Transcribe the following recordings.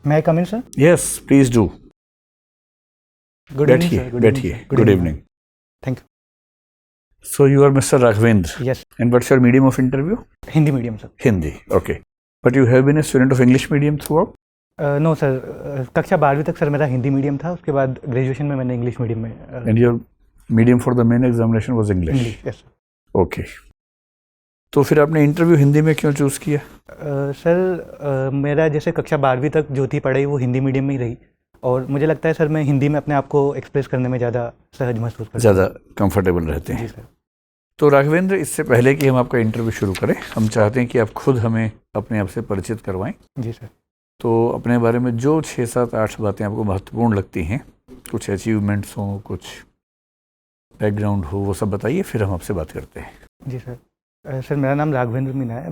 May I come in, sir? Yes, please do. Good evening, sir. बैठिए. Good evening. Thank you. So you are Mr. Raghavendra. Yes, And what's your medium of interview? Hindi medium, sir. Hindi. Okay. But you have been a student of English medium throughout? No sir, कक्षा 12वीं तक sir मेरा Hindi medium था. उसके बाद graduation में मैंने English medium में. And your medium for the main examination was English? English, yes. Okay. तो फिर आपने इंटरव्यू हिंदी में क्यों चूज़ किया? सर मेरा जैसे कक्षा 12वीं तक जो थी पढ़ाई वो हिंदी मीडियम में ही रही, और मुझे लगता है सर मैं हिंदी में अपने आप को एक्सप्रेस करने में ज़्यादा सहज महसूस करता हूँ. ज़्यादा कंफर्टेबल रहते हैं. जी सर. तो राघवेंद्र, इससे पहले कि हम आपका इंटरव्यू शुरू करें, हम चाहते हैं कि आप खुद हमें अपने आप से परिचित करवाएं. जी सर. तो अपने बारे में जो 6, 7, 8 बातें आपको महत्वपूर्ण लगती हैं, कुछ अचीवमेंट्स हों, कुछ बैकग्राउंड हो, वो सब बताइए, फिर हम आपसे बात करते हैं. जी सर. सर मेरा नाम राघवेंद्र मीना है.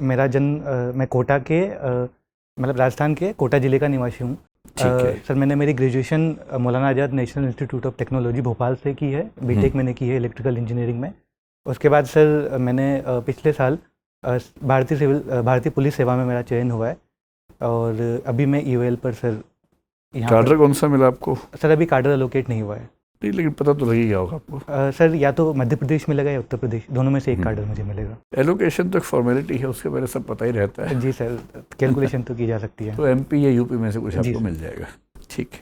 मेरा जन्म मैं कोटा के मतलब राजस्थान के कोटा ज़िले का निवासी हूँ. सर मैंने मेरी graduation Maulana Azad national institute of technology Bhopal से की है. बीटेक मैंने की है इलेक्ट्रिकल इंजीनियरिंग में. उसके बाद सर मैंने पिछले साल भारतीय पुलिस सेवा में मेरा चयन हुआ है, और अभी मैं ईओएल पर सर यहाँ. कार्डर कौन सा मिला आपको? सर अभी कार्डर एलोकेट नहीं हुआ है. नहीं, लेकिन पता तो लग ही गया होगा आपको. सर या तो मध्य प्रदेश मिलेगा या उत्तर प्रदेश, दोनों में से एक कार्डर मुझे मिलेगा. एलोकेशन तो एक फॉर्मेलिटी है, उसके बारे में सब पता ही रहता है. जी सर, कैलकुलेशन तो की जा सकती है. तो एमपी या यूपी में से कुछ आपको मिल जाएगा. ठीक है.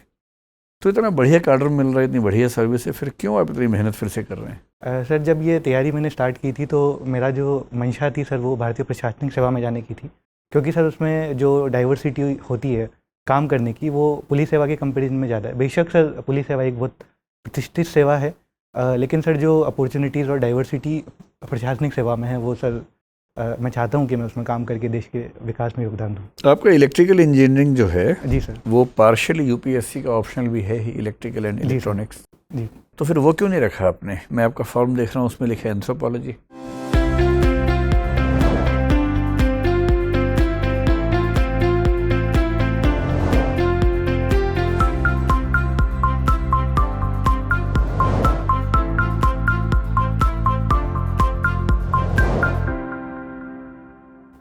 तो इतना बढ़िया कार्डर मिल रहा है, इतनी बढ़िया सर्विस है, फिर क्यों आप इतनी मेहनत फिर से कर रहे हैं? सर जब ये तैयारी मैंने स्टार्ट की थी तो मेरा जो मंशा थी सर वो भारतीय प्रशासनिक सेवा में जाने की थी, क्योंकि सर उसमें जो डाइवर्सिटी होती है काम करने की वो पुलिस सेवा के कंपेरिजन में ज़्यादा है. बेशक सर पुलिस सेवा एक बहुत प्रतिष्ठित सेवा है, लेकिन सर जो अपॉर्चुनिटीज़ और डाइवर्सिटी प्रशासनिक सेवा में है वो सर मैं चाहता हूँ कि मैं उसमें काम करके देश के विकास में योगदान दूँ. आपका इलेक्ट्रिकल इंजीनियरिंग जो है, जी सर, वो पार्शियल यूपीएससी का ऑप्शनल भी है ही, इलेक्ट्रिकल एंड इलेक्ट्रॉनिक्स. जी. तो फिर वो क्यों नहीं रखा आपने? मैं आपका फॉर्म देख रहा हूँ, उसमें लिखा है एंथ्रोपोलॉजी.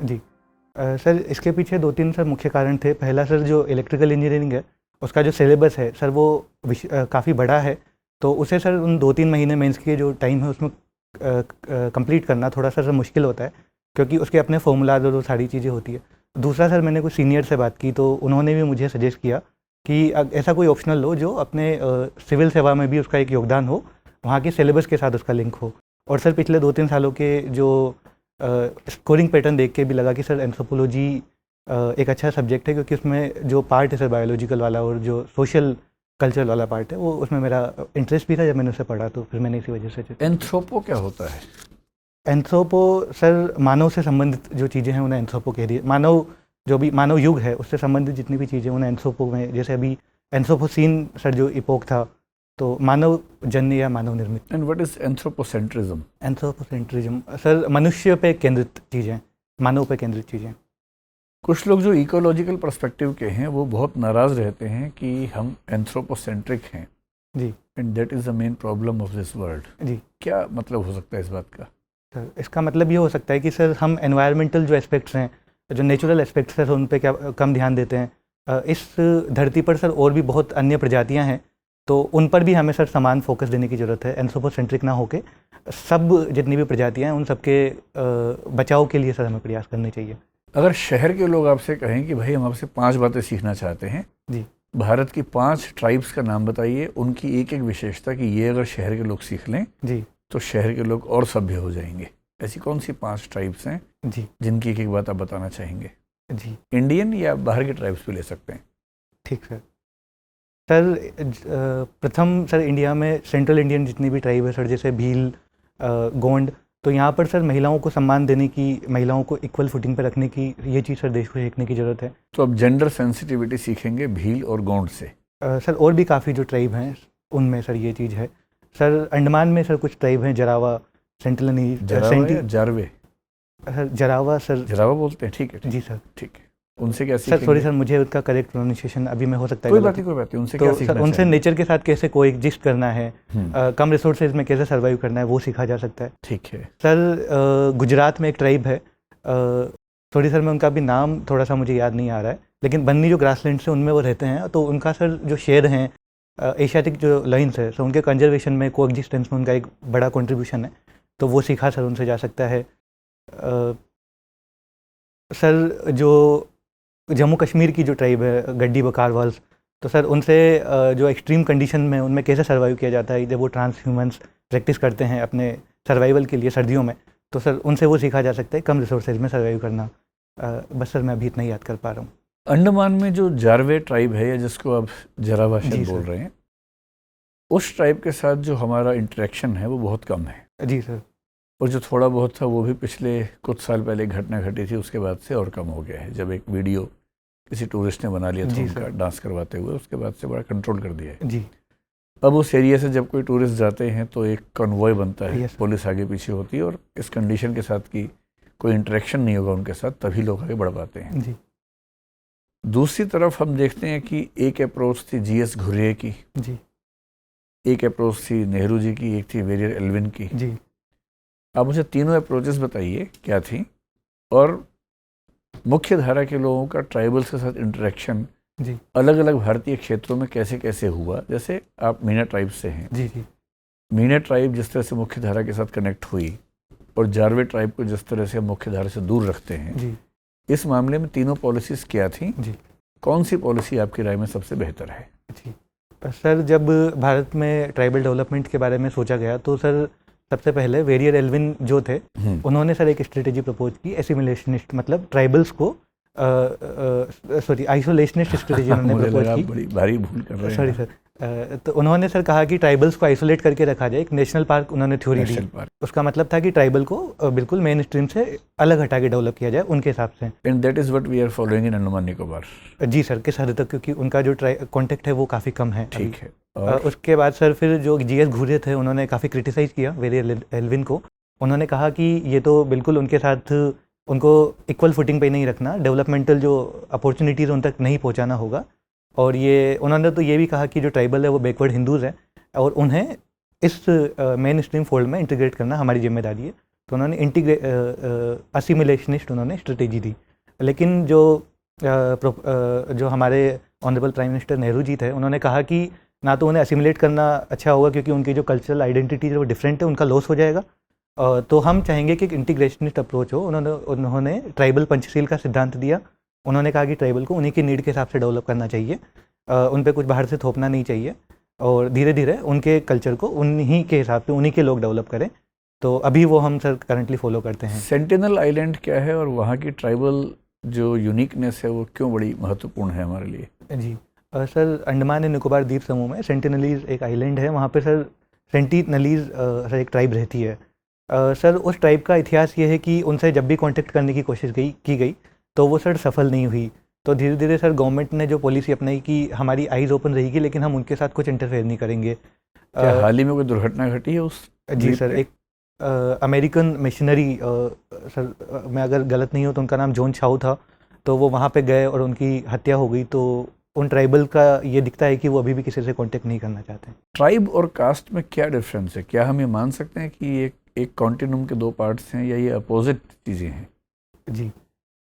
जी. सर इसके पीछे 2-3 सर मुख्य कारण थे. पहला सर जो इलेक्ट्रिकल इंजीनियरिंग है उसका जो सिलेबस है सर वो काफ़ी बड़ा है, तो उसे सर उन 2-3 महीने मेंस के जो टाइम है उसमें कंप्लीट करना थोड़ा सा सर मुश्किल होता है, क्योंकि उसके अपने फॉर्मूलाज और वो सारी चीज़ें होती है. दूसरा सर मैंने कुछ सीनियर से बात की तो उन्होंने भी मुझे सजेस्ट किया कि ऐसा कोई ऑप्शनल लो जो अपने सिविल सेवा में भी उसका एक योगदान हो, वहाँ के सिलेबस के साथ उसका लिंक हो. और सर पिछले 2-3 सालों के जो स्कोरिंग पैटर्न देख के भी लगा कि सर एंथ्रोपोलॉजी एक अच्छा सब्जेक्ट है, क्योंकि उसमें जो पार्ट है सर बायोलॉजिकल वाला और जो सोशल कल्चरल वाला पार्ट है वो उसमें मेरा इंटरेस्ट भी था. जब मैंने उसे पढ़ा तो फिर मैंने इसी वजह से. एंथ्रोपो क्या होता है? एंथ्रोपो सर मानव से संबंधित जो चीज़ें हैं उन्हें एंथ्रोपो कह दिए. मानव जो भी मानव युग है उससे संबंधित जितनी भी चीज़ें उन्हें एंथ्रोपो में, जैसे अभी एंथ्रोपोसीन सर जो इपोक था तो मानव जन्य या मानव निर्मित. And what is anthropocentrism? Anthropocentrism sir मनुष्य पे केंद्रित चीज़ें, मानव पे केंद्रित चीज़ें. कुछ लोग जो इकोलॉजिकल पर्सपेक्टिव के हैं वो बहुत नाराज़ रहते हैं कि हम एंथ्रोपोसेंट्रिक हैं. जी. And that is the main problem of this world. जी. क्या मतलब हो सकता है इस बात का? सर इसका मतलब ये हो सकता है कि सर हम एनवायरमेंटल जो एस्पेक्ट्स हैं, जो नेचुरल एस्पेक्ट्स हैं, उन पे क्या कम ध्यान देते हैं. इस धरती पर सर और भी बहुत अन्य प्रजातियां हैं, तो उन पर भी हमें सर समान फोकस देने की ज़रूरत है. एंथ्रोपोसेंट्रिक ना होके सब जितनी भी प्रजातियां हैं उन सबके बचाव के लिए सर हमें प्रयास करने चाहिए. अगर शहर के लोग आपसे कहें कि भाई हम आपसे 5 बातें सीखना चाहते हैं, जी, भारत की 5 ट्राइब्स का नाम बताइए, उनकी एक एक विशेषता कि ये अगर शहर के लोग सीख लें जी, तो शहर के लोग और सभ्य हो जाएंगे. ऐसी कौन सी 5 ट्राइब्स हैं जी, जिनकी एक एक बात आप बताना चाहेंगे? जी. इंडियन या बाहर के ट्राइब्स भी ले सकते हैं. ठीक सर. सर प्रथम सर इंडिया में सेंट्रल इंडियन जितनी भी ट्राइब है सर, जैसे भील, गोंड, तो यहाँ पर सर महिलाओं को सम्मान देने की, महिलाओं को इक्वल फुटिंग पर रखने की, ये चीज़ सर देश को सीखने की ज़रूरत है. तो अब जेंडर सेंसिटिविटी सीखेंगे भील और गोंड से. सर और भी काफ़ी जो ट्राइब हैं उनमें सर ये चीज़ है. सर अंडमान में सर कुछ ट्राइब हैं, जरावा, सेंटिनली, जारवे. सर जरावा, सर जरावा बोलते हैं. ठीक है. जी सर. ठीक है. उनसे क्या सर सीखेंगे? सॉरी सर, मुझे उसका करेक्ट प्रोनाउंसिएशन अभी में हो सकता है. कोई बात नहीं. उनसे क्या तो सीखना सर उनसे चाहिए? नेचर के साथ कैसे कोएग्जिस्ट करना है, कम रिसोर्सेज में कैसे सर्वाइव करना है, वो सीखा जा सकता है. ठीक है. सर गुजरात में एक ट्राइब है, सॉरी सर मैं उनका भी नाम थोड़ा सा मुझे याद नहीं आ रहा है, लेकिन बन्नी जो ग्रासलैंड से उनमें वो रहते हैं, तो उनका सर जो शेर हैं एशियाटिक जो लाइन्स है, सर उनके कंजर्वेशन में, को एग्जिस्टेंस में उनका एक बड़ा कंट्रीब्यूशन है, तो वो सीखा सर उनसे जा सकता है। सर जो जम्मू कश्मीर की जो ट्राइब है गड्डी बकारवाल्स, तो सर उनसे जो एक्सट्रीम कंडीशन में उनमें कैसे सर्वाइव किया जाता है, जब वो ट्रांस ह्यूमन्स प्रैक्टिस करते हैं अपने सर्वाइवल के लिए सर्दियों में, तो सर उनसे वो सीखा जा सकता है कम रिसोर्सेज में सर्वाइव करना। बस सर मैं अभी इतना ही याद कर पा रहा हूँ। अंडमान में जो जारवे ट्राइब है, या जिसको आप जरावाशन जी बोल सर। रहे हैं, उस ट्राइब के साथ जो हमारा इंटरेक्शन है वो बहुत कम है, जी सर। और जो थोड़ा बहुत था वो भी पिछले कुछ साल पहले घटना घटी थी, उसके बाद से और कम हो गया है। जब एक वीडियो किसी टूरिस्ट ने बना लिया था जी उनका सर। डांस करवाते हुए, उसके बाद से बड़ा कंट्रोल कर दिया है। जी अब उस एरिया से जब कोई टूरिस्ट जाते हैं तो एक कन्वॉय बनता है, यस। पुलिस आगे पीछे होती है, और इस कंडीशन के साथ कि कोई इंटरेक्शन नहीं होगा उनके साथ, तभी लोग आगे बढ़ पाते हैं। जी दूसरी तरफ हम देखते हैं कि एक अप्रोच थी जीएस घुर्ये की, जी एक अप्रोच थी नेहरू जी की, एक थी वेरियर एल्विन की। जी। आप मुझे तीनों अप्रोचेस बताइए क्या थी, और मुख्य धारा के लोगों का ट्राइबल्स के साथ इंटरेक्शन जी अलग अलग भारतीय क्षेत्रों में कैसे कैसे हुआ। जैसे आप मीना ट्राइब से हैं, जी जी मीना ट्राइब जिस तरह से मुख्य धारा के साथ कनेक्ट हुई, और जारवे ट्राइब को जिस तरह से हम मुख्य धारा से दूर रखते हैं, जी इस मामले में तीनों पॉलिसीज़ क्या थी? जी कौन सी पॉलिसी आपकी राय में सबसे बेहतर है? जी। सर जब भारत में ट्राइबल डेवलपमेंट के बारे में सोचा गया, तो सर सबसे पहले वेरियर एल्विन जो थे, उन्होंने सर एक स्ट्रेटेजी प्रपोज की, एसिमिलेशनिस्ट, मतलब ट्राइबल्स को सॉरी आइसोलेशनिस्ट स्ट्रेटेजी उन्होंने मुझे प्रपोज लगा की। आप बड़ी भारी भूल कर रहे हैं। Sorry sir. तो उन्होंने सर कहा कि ट्राइबल्स को आइसोलेट करके रखा जाए, एक नेशनल पार्क उन्होंने थ्योरी दी। नेशनल पार्क, उसका मतलब था कि ट्राइबल को बिल्कुल मेन स्ट्रीम से अलग हटा के डेवलप किया जाए उनके हिसाब से। And that is what we are following in Andaman Nicobar. जी सर, किस हद तक, क्योंकि उनका जो कॉन्टेक्ट है वो काफ़ी कम है। ठीक है। और उसके बाद सर फिर जो जीएस घुर्ये थे, उन्होंने काफ़ी क्रिटिसाइज़ किया वेरियर एल्विन को। उन्होंने कहा कि ये तो बिल्कुल उनके साथ उनको इक्वल फुटिंग पे नहीं रखना, डेवलपमेंटल जो अपॉर्चुनिटीज़ उन तक नहीं पहुंचाना होगा। और ये उन्होंने तो ये भी कहा कि जो ट्राइबल है वो बैकवर्ड हिंदूज़ हैं, और उन्हें इस मेन स्ट्रीम फोल्ड में इंटीग्रेट करना हमारी जिम्मेदारी है। तो उन्होंने असिमिलेशनिस्ट उन्होंने स्ट्रेटेजी दी। लेकिन जो हमारे honourable prime minister Nehru ji थे, उन्होंने कहा कि ना तो उन्हें असिमिलेट करना अच्छा होगा, क्योंकि उनकी जो कल्चरल आइडेंटिटी है वो डिफरेंट है, उनका लॉस हो जाएगा। तो हम चाहेंगे कि एक इंटीग्रेशनिस्ट अप्रोच हो। उन्होंने ट्राइबल पंचशील का सिद्धांत दिया। उन्होंने कहा कि ट्राइबल को उन्हीं की नीड के हिसाब से डेवलप करना चाहिए, उन पे कुछ बाहर से थोपना नहीं चाहिए, और धीरे धीरे उनके कल्चर को उन्हीं के हिसाब से उन्हीं के लोग डेवलप करें। तो अभी वो हम सर करंटली फॉलो करते हैं। सेंटिनल आइलैंड क्या है, और वहाँ की ट्राइबल जो यूनिकनेस है वो क्यों बड़ी महत्वपूर्ण है हमारे लिए? जी सर, अंडमान एंड निकोबार द्वीप समूह में सेंटिनलीज एक आइलैंड है। वहाँ पे सर सेंटिनलीज सर एक ट्राइब रहती है। सर उस ट्राइब का इतिहास ये है कि उनसे जब भी कांटेक्ट करने की कोशिश की गई तो वो सर सफल नहीं हुई। तो धीरे धीरे सर गवर्नमेंट ने जो पॉलिसी अपनाई कि हमारी आइज़ ओपन रहेगी, लेकिन हम उनके साथ कुछ इंटरफेयर नहीं करेंगे। क्या हाल ही में कोई दुर्घटना घटी है उस? जी सर, एक अमेरिकन मिशनरी, सर मैं अगर गलत नहीं हूँ तो उनका नाम जॉन चाउ था, तो वो वहाँ पे गए और उनकी हत्या हो गई। तो उन ट्राइबल का ये दिखता है कि वो अभी भी किसी से कांटेक्ट नहीं करना चाहते। ट्राइब और कास्ट में क्या डिफरेंस है? क्या हम ये मान सकते हैं कि एक कॉन्टिन्यूम के दो पार्ट्स हैं, या ये अपोजिट चीज़ें हैं? जी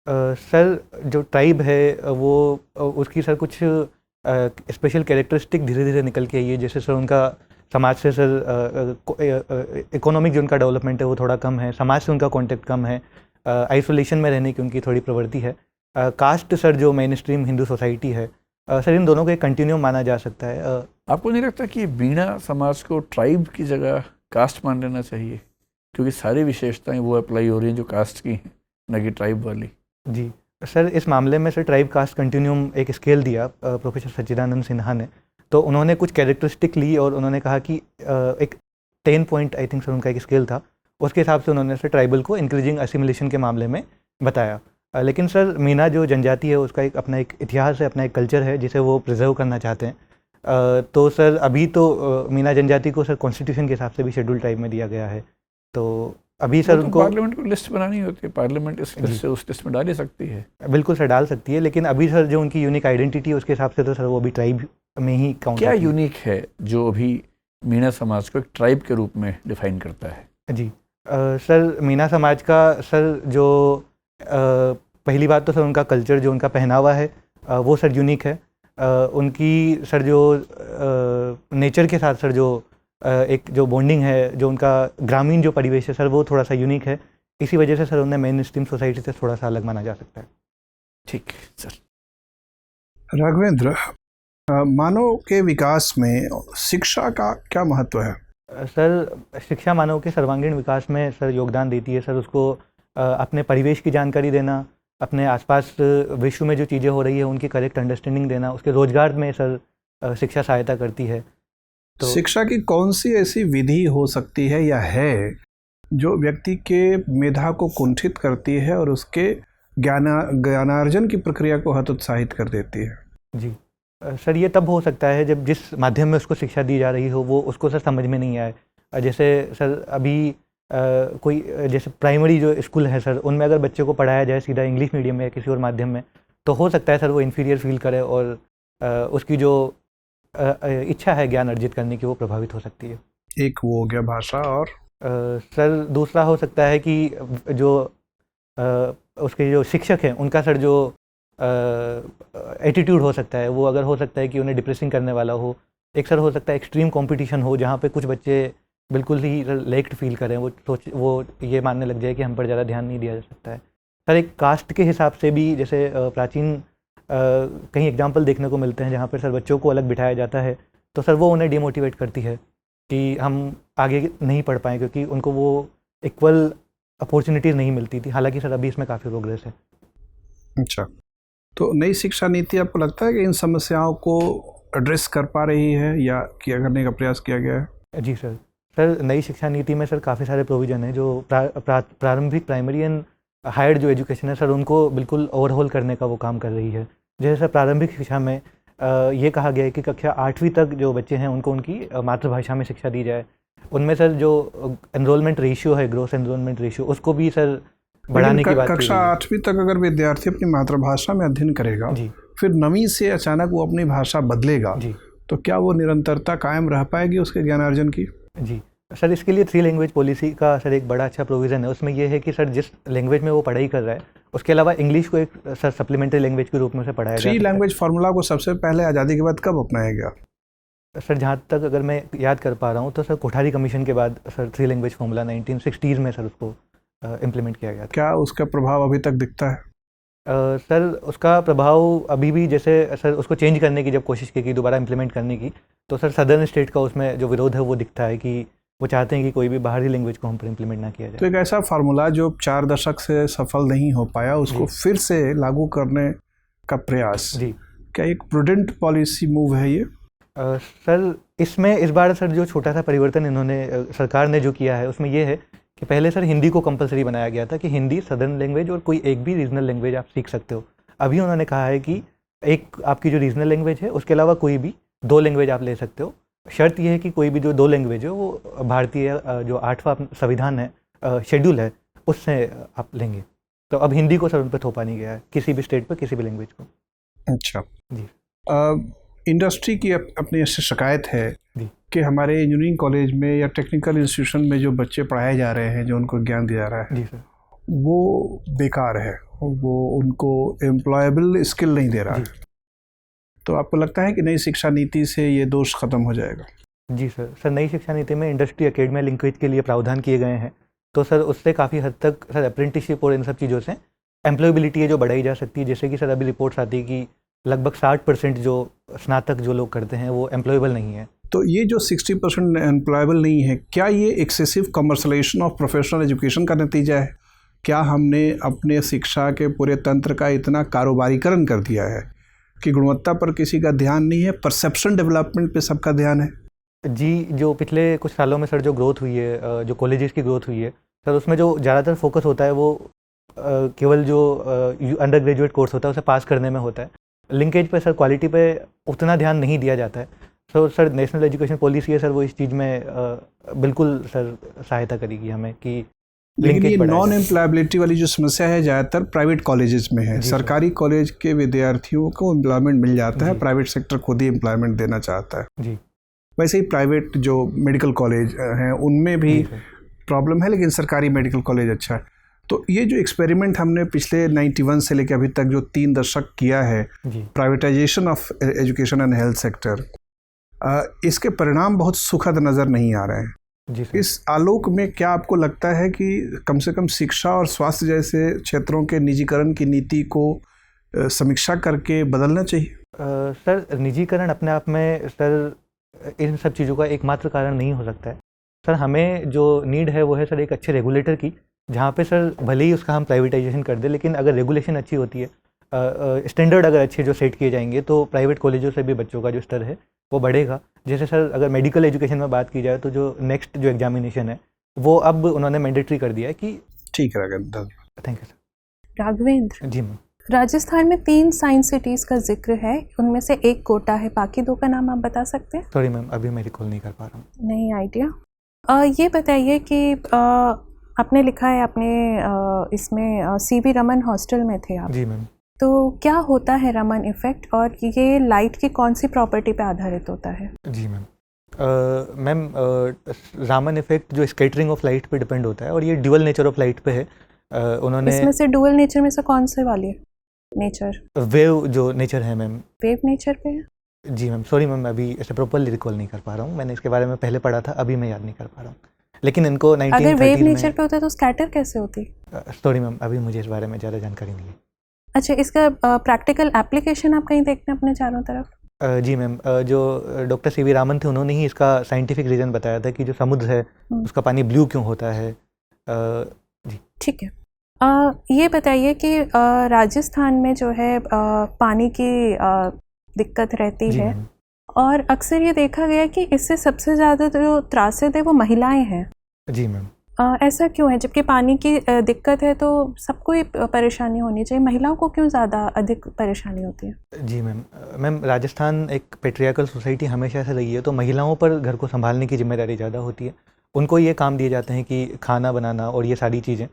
सर, जो ट्राइब है वो उसकी सर कुछ स्पेशल कैरेक्टरिस्टिक धीरे धीरे निकल के आई है। जैसे सर उनका समाज से सर इकोनॉमिक जो उनका डेवलपमेंट है वो थोड़ा कम है, समाज से उनका कांटेक्ट कम है, आइसोलेशन में रहने की उनकी थोड़ी प्रवृत्ति है। कास्ट सर जो मेन स्ट्रीम हिंदू सोसाइटी है, सर इन दोनों को एक कंटिन्यूम माना जा सकता है। आपको नहीं लगता कि बीणा समाज को ट्राइब की जगह कास्ट मान लेना चाहिए, क्योंकि सारी विशेषताएं वो अप्लाई हो रही हैं जो कास्ट की हैं, न कि ट्राइब वाली? जी सर, इस मामले में सर ट्राइब कास्ट कंटिन्यूम एक स्केल दिया प्रोफेसर सच्चिदानंद सिन्हा ने। तो उन्होंने कुछ कैरेक्टरिस्टिक ली और उन्होंने कहा कि एक 10 पॉइंट आई थिंक सर उनका एक स्केल था, उसके हिसाब से उन्होंने सर ट्राइबल को इंक्रीजिंग असिमिलेशन के मामले में बताया। लेकिन सर मीना जो जनजाति है उसका एक अपना एक इतिहास है, अपना एक कल्चर है जिसे वो प्रिजर्व करना चाहते हैं। तो सर अभी तो मीना जनजाति को सर कॉन्स्टिट्यूशन के हिसाब से भी शेड्यूल ट्राइब में दिया गया है। तो अभी सर उनको पार्लियामेंट को लिस्ट बनानी होती है, पार्लियामेंट इस लिस्ट से उस लिस्ट में डाल ही सकती है। बिल्कुल सर डाल सकती है, लेकिन अभी सर जो उनकी यूनिक आइडेंटिटी है उसके हिसाब से तो सर वो अभी ट्राइब में ही काउंट। क्या यूनिक है जो अभी मीना समाज को एक ट्राइब के रूप में डिफाइन करता है? जी सर, मीना समाज का सर जो पहली बात तो सर उनका कल्चर, जो उनका पहनावा है वो सर यूनिक है। उनकी सर जो नेचर के साथ सर जो एक जो बॉन्डिंग है, जो उनका ग्रामीण जो परिवेश है सर, वो थोड़ा सा यूनिक है। इसी वजह से सर उन्हें मेन स्ट्रीम सोसाइटी से थोड़ा सा अलग माना जा सकता है। ठीक सर। राघवेंद्र, मानव के विकास में शिक्षा का क्या महत्व है? सर शिक्षा मानव के सर्वांगीण विकास में सर योगदान देती है। सर उसको अपने परिवेश की जानकारी देना, अपने आसपास विश्व में जो चीज़ें हो रही है उनकी करेक्ट अंडरस्टैंडिंग देना, उसके रोजगार में सर शिक्षा सहायता करती है। तो शिक्षा की कौन सी ऐसी विधि हो सकती है या है जो व्यक्ति के मेधा को कुंठित करती है और उसके ज्ञानार्जन की प्रक्रिया को हतोत्साहित कर देती है? जी सर, ये तब हो सकता है जब जिस माध्यम में उसको शिक्षा दी जा रही हो वो उसको सर समझ में नहीं आए। जैसे सर अभी कोई जैसे प्राइमरी जो स्कूल है सर, उनमें अगर बच्चे को पढ़ाया जाए सीधा इंग्लिश मीडियम में या किसी और माध्यम में, तो हो सकता है सर वो इन्फीरियर फील करे और उसकी जो इच्छा है ज्ञान अर्जित करने की वो प्रभावित हो सकती है। एक वो हो गया भाषा, और सर दूसरा हो सकता है कि जो उसके जो शिक्षक हैं उनका सर जो एटीट्यूड हो सकता है, वो अगर हो सकता है कि उन्हें डिप्रेसिंग करने वाला हो। एक सर हो सकता है एक्सट्रीम कंपटीशन हो जहाँ पे कुछ बच्चे बिल्कुल ही लेक्ड फील करें, वो ये मानने लग जाए कि हम पर ज़्यादा ध्यान नहीं दिया जा सकता है। सर एक कास्ट के हिसाब से भी जैसे प्राचीन कहीं एग्जाम्पल देखने को मिलते हैं जहाँ पर सर बच्चों को अलग बिठाया जाता है, तो सर वो उन्हें डिमोटिवेट करती है कि हम आगे नहीं पढ़ पाएँ क्योंकि उनको वो इक्वल अपॉर्चुनिटीज़ नहीं मिलती थी। हालांकि सर अभी इसमें काफ़ी प्रोग्रेस है। अच्छा, तो नई शिक्षा नीति आपको लगता है कि इन समस्याओं को एड्रेस कर पा रही है या किया करने का प्रयास किया गया है? जी सर, सर नई शिक्षा नीति में सर काफ़ी सारे प्रोविज़न हैं जो प्रारंभिक प्राइमरी एंड हायर जो एजुकेशन है सर उनको बिल्कुल ओवरहोल करने का वो काम कर रही है। जैसे सर प्रारंभिक शिक्षा में ये कहा गया है कि कक्षा 8वीं तक जो बच्चे हैं उनको उनकी मातृभाषा में शिक्षा दी जाए। उनमें सर जो एनरोलमेंट रेशियो है, ग्रोस एनरोलमेंट रेशियो, उसको भी सर बढ़ाने की बात। कक्षा 8वीं तक अगर विद्यार्थी अपनी मातृभाषा में अध्ययन करेगा जी, फिर 9वीं से अचानक वो अपनी भाषा बदलेगा जी, तो क्या वो निरंतरता कायम रह पाएगी उसके ज्ञानार्जन की? जी सर, इसके लिए 3 लैंग्वेज पॉलिसी का सर एक बड़ा अच्छा प्रोविज़न है। उसमें ये है कि सर जिस लैंग्वेज में वो पढ़ाई कर रहा है उसके अलावा इंग्लिश को एक सर सप्लीमेंट्री लैंग्वेज के रूप में से पढ़ाया जाए। 3 लैंग्वेज फार्मूला को सबसे पहले आज़ादी के बाद कब अपनाया गया? सर जहाँ तक अगर मैं याद कर पा रहा हूँ तो सर कोठारी कमीशन के बाद सर 3 लैंग्वेज फार्मूला 1960s में सर उसको इम्प्लीमेंट किया गया था। क्या उसका प्रभाव अभी तक दिखता है? सर उसका प्रभाव अभी भी, जैसे सर उसको चेंज करने की जब कोशिश की दोबारा इम्प्लीमेंट करने की, तो सर सदर्न स्टेट का उसमें जो विरोध है वो दिखता है कि वो चाहते हैं कि कोई भी बाहरी लैंग्वेज को हम पर इम्प्लीमेंट ना किया जाए। तो एक ऐसा फार्मूला जो 4 दशक से सफल नहीं हो पाया उसको फिर से लागू करने का प्रयास जी, क्या एक प्रूडेंट पॉलिसी मूव है ये? सर इसमें इस बार सर जो छोटा सा परिवर्तन इन्होंने सरकार ने जो किया है उसमें ये है कि पहले सर हिंदी को कंपलसरी बनाया गया था कि हिंदी सदर्न लैंग्वेज और कोई एक भी रीजनल लैंग्वेज आप सीख सकते हो। अभी उन्होंने कहा है कि एक आपकी जो रीजनल लैंग्वेज है उसके अलावा कोई भी 2 लैंग्वेज आप ले सकते हो। शर्त यह है कि कोई भी जो 2 लैंग्वेज है वो भारतीय जो 8वां संविधान है, शेड्यूल है, उससे आप लेंगे। तो अब हिंदी को सर उन पर थोपा नहीं गया है किसी भी स्टेट पर किसी भी लैंग्वेज को। अच्छा जी, इंडस्ट्री की अपनी शिकायत है कि हमारे इंजीनियरिंग कॉलेज में या टेक्निकल इंस्टीट्यूशन में जो बच्चे पढ़ाए जा रहे हैं, जो उनको ज्ञान दिया जा रहा है जी सर, वो बेकार है, वो उनको एम्प्लॉयबल स्किल नहीं दे रहा है। तो आपको लगता है कि नई शिक्षा नीति से ये दोष खत्म हो जाएगा? जी सर, सर नई शिक्षा नीति में इंडस्ट्री एकेडमी लिंकेज के लिए प्रावधान किए गए हैं, तो सर उससे काफ़ी हद तक सर अप्रेंटिसशिप और इन सब चीज़ों से एम्प्लॉयबिलिटी है जो बढ़ाई जा सकती है। जैसे कि सर अभी रिपोर्ट्स आती है कि लगभग 60% जो स्नातक जो लोग करते हैं वो एम्प्लॉयबल नहीं है। तो ये जो 60% एम्प्लॉयबल नहीं है, क्या ये excessive commercialisation of professional education का नतीजा है? क्या हमने अपने शिक्षा के पूरे तंत्र का इतना कारोबारीकरण कर दिया है कि गुणवत्ता पर किसी का ध्यान नहीं है, परसेप्शन डेवलपमेंट पे सबका ध्यान है? जी, जो पिछले कुछ सालों में सर जो ग्रोथ हुई है, जो कॉलेजेस की ग्रोथ हुई है सर, उसमें जो ज़्यादातर फोकस होता है वो केवल जो अंडर ग्रेजुएट कोर्स होता है उसे पास करने में होता है। लिंकेज पे सर क्वालिटी पे उतना ध्यान नहीं दिया जाता है। तो सर नेशनल एजुकेशन पॉलिसी है सर वो इस चीज़ में बिल्कुल सर सहायता करेगी हमें कि लेकिन ये नॉन एम्प्लॉयबिलिटी वाली जो समस्या है ज़्यादातर प्राइवेट कॉलेजेस में है। सरकारी कॉलेज के विद्यार्थियों को एम्प्लॉयमेंट मिल जाता है, प्राइवेट सेक्टर खुद ही एम्प्लॉयमेंट देना चाहता है जी। वैसे ही प्राइवेट जो मेडिकल कॉलेज हैं उनमें भी प्रॉब्लम है, लेकिन सरकारी मेडिकल कॉलेज अच्छा है। तो ये जो एक्सपेरिमेंट हमने पिछले 91 से लेकर अभी तक जो 3 दशक किया है, privatisation of education and health sector, इसके परिणाम बहुत सुखद नज़र नहीं आ रहे हैं। इस आलोक में क्या आपको लगता है कि कम से कम शिक्षा और स्वास्थ्य जैसे क्षेत्रों के निजीकरण की नीति को समीक्षा करके बदलना चाहिए? सर, निजीकरण अपने आप में सर इन सब चीज़ों का एकमात्र कारण नहीं हो सकता है। सर, हमें जो नीड है वो है सर एक अच्छे रेगुलेटर की, जहाँ पे सर भले ही उसका हम प्राइवेटाइजेशन कर दें, लेकिन अगर रेगुलेशन अच्छी होती है, स्टैंडर्ड अगर अच्छे जो सेट किए जाएंगे, तो प्राइवेट कॉलेजों से भी बच्चों का जो स्तर है वो बढ़ेगा। जैसे सर अगर मेडिकल एजुकेशन में बात की जाए तो जो नेक्स्ट जो एग्जामिनेशन है वो अब उन्होंने मैंडेटरी कर दिया है कि ठीक है। Thank you sir. Raghavendra ji ma'am. Rajasthan में 3 साइंस सिटीज़ का जिक्र है, उनमें से एक कोटा है, बाकी 2 का नाम आप बता सकते हैं? सॉरी मैम, अभी मैं रिकॉल नहीं कर पा रहा हूँ। नहीं आइडिया। ये बताइए कि आपने लिखा है अपने इसमें सीवी रमन हॉस्टल में थे आप। जी मैम। तो क्या होता है रमन इफेक्ट और ये लाइट की कौन सी प्रॉपर्टी पे आधारित होता है? जी मैम। मैम, रामन इफेक्ट जो स्कैटरिंग ऑफ लाइट पे डिपेंड होता है और ये ड्यूअल नेचर ऑफ लाइट पे है। उन्होंने इसमें से डुअल नेचर में से कौन से वाली नेचर? वेव जो नेचर है मैम। वेव नेचर पे है? जी मैम, सॉरी मैम, अभी ऐसे प्रॉपर्ली रिकॉल नहीं कर पा रहा हूँ। मैंने इसके बारे में पहले पढ़ा था, अभी मैं याद नहीं कर पा रहा हूँ। लेकिन इनको 1913 अगर वेव नेचर पे होता तो स्कैटर कैसे होती? सॉरी मैम, अभी मुझे इस बारे में ज़्यादा जानकारी नहीं है। अच्छा, इसका प्रैक्टिकल एप्लीकेशन आप कहीं देखते हैं अपने चारों तरफ? जी मैम, जो डॉक्टर सीवी रामन थे उन्होंने ही इसका साइंटिफिक रीज़न बताया था कि जो समुद्र है उसका पानी ब्लू क्यों होता है। जी ठीक है। ये बताइए कि राजस्थान में जो है पानी की दिक्कत रहती है और अक्सर ये देखा गया कि इससे सबसे ज़्यादा जो त्रासित है वो महिलाएं हैं। जी मैम। ऐसा क्यों है? जबकि पानी की दिक्कत है तो सबको ही परेशानी होनी चाहिए, महिलाओं को क्यों ज़्यादा अधिक परेशानी होती है? जी मैम। मैम, राजस्थान एक पेट्रियार्कल सोसाइटी हमेशा से रही है, तो महिलाओं पर घर को संभालने की जिम्मेदारी ज़्यादा होती है। उनको ये काम दिए जाते हैं कि खाना बनाना और ये सारी चीज़ें।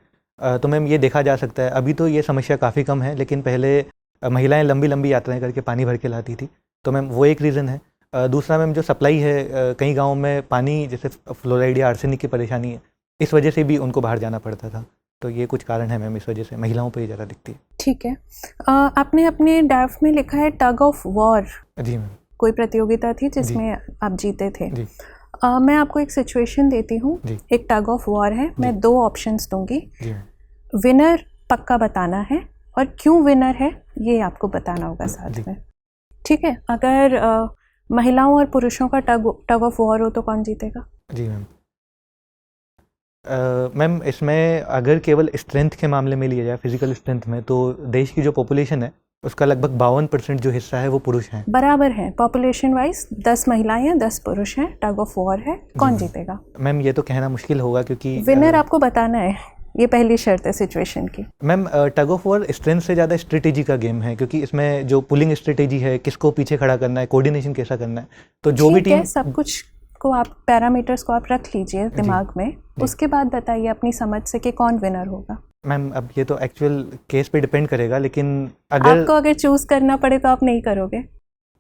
तो मैम ये देखा जा सकता है, अभी तो ये समस्या काफ़ी कम है, लेकिन पहले महिलाएं लंबी लंबी यात्राएं करके पानी भर के लाती थी। तो मैम वो एक रीज़न है। दूसरा मैम जो सप्लाई है, कई गाँव में पानी जैसे फ्लोराइड या आर्सेनिक की परेशानी है, इस वजह से भी उनको बाहर जाना पड़ता था। तो ये कुछ कारण है मैम, इस वजह से महिलाओं पे ही ज़्यादा दिखती है। ठीक है। आपने अपने ड्राफ्ट में लिखा है टग ऑफ वॉर। जी मैम। कोई प्रतियोगिता थी जिसमें आप जीते थे? जी। मैं आपको एक सिचुएशन देती हूँ, एक टग ऑफ वॉर है, मैं 2 ऑप्शंस दूंगी। विनर पक्का बताना है और क्यों विनर है ये आपको बताना होगा साथ में, ठीक है? अगर महिलाओं और पुरुषों का टग ऑफ वॉर हो तो कौन जीतेगा? जी मैम। मैम, इसमें अगर केवल स्ट्रेंथ के मामले में लिया जाए, फिजिकल स्ट्रेंथ में, तो देश की जो पॉपुलेशन है उसका लगभग 52% जो हिस्सा है वो पुरुष हैं। बराबर है, पॉपुलेशन वाइज 10 महिलाएं हैं, 10 पुरुष हैं, टग ऑफ वॉर है, कौन जीतेगा? मैम ये तो कहना मुश्किल होगा क्योंकि विनर आपको बताना है, ये पहली शर्त है सिचुएशन की। Ma'am, tug of war strength से ज़्यादा स्ट्रेटेजी का गेम है, क्योंकि इसमें जो पुलिंग स्ट्रेटेजी है, किसको पीछे खड़ा करना है, कोऑर्डिनेशन कैसा करना है, तो जो भी टीम सब कुछ को आप पैरामीटर्स को आप रख लीजिए दिमाग में, उसके बाद बताइए अपनी समझ से कि कौन विनर होगा। मैम अब ये तो एक्चुअल केस पे डिपेंड करेगा, लेकिन आपको अगर चूज करना पड़े तो आप नहीं करोगे?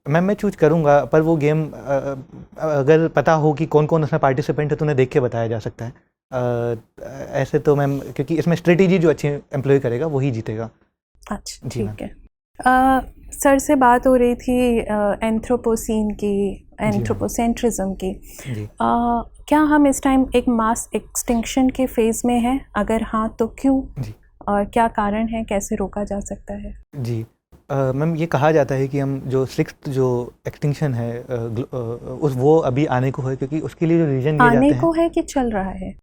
मैम मैं चूज करूंगा, पर वो गेम अगर पता हो कि कौन कौन उसमें पार्टिसिपेंट है तो उन्हें देख के बताया जा सकता है। ऐसे तो मैम, क्योंकि इसमें स्ट्रेटेजी जो अच्छी एम्प्लॉय करेगा वही जीतेगा। अच्छा ठीक है। सर से बात हो रही थी एंथ्रोपोसीन की, एंथ्रोपोसेंट्रिज्म की। क्या हम इस टाइम एक मास एक्सटिंक्शन के फेज में हैं? अगर हाँ तो क्यों? और क्या कारण है, कैसे रोका जा सकता है? जी मैम, ये कहा जाता है कि हम जो 6th जो एक्सटिंक्शन है वो अभी आने को है, क्योंकि उसके लिए जो रीजन दिए जाते हैं, आने को है कि चल रहा है?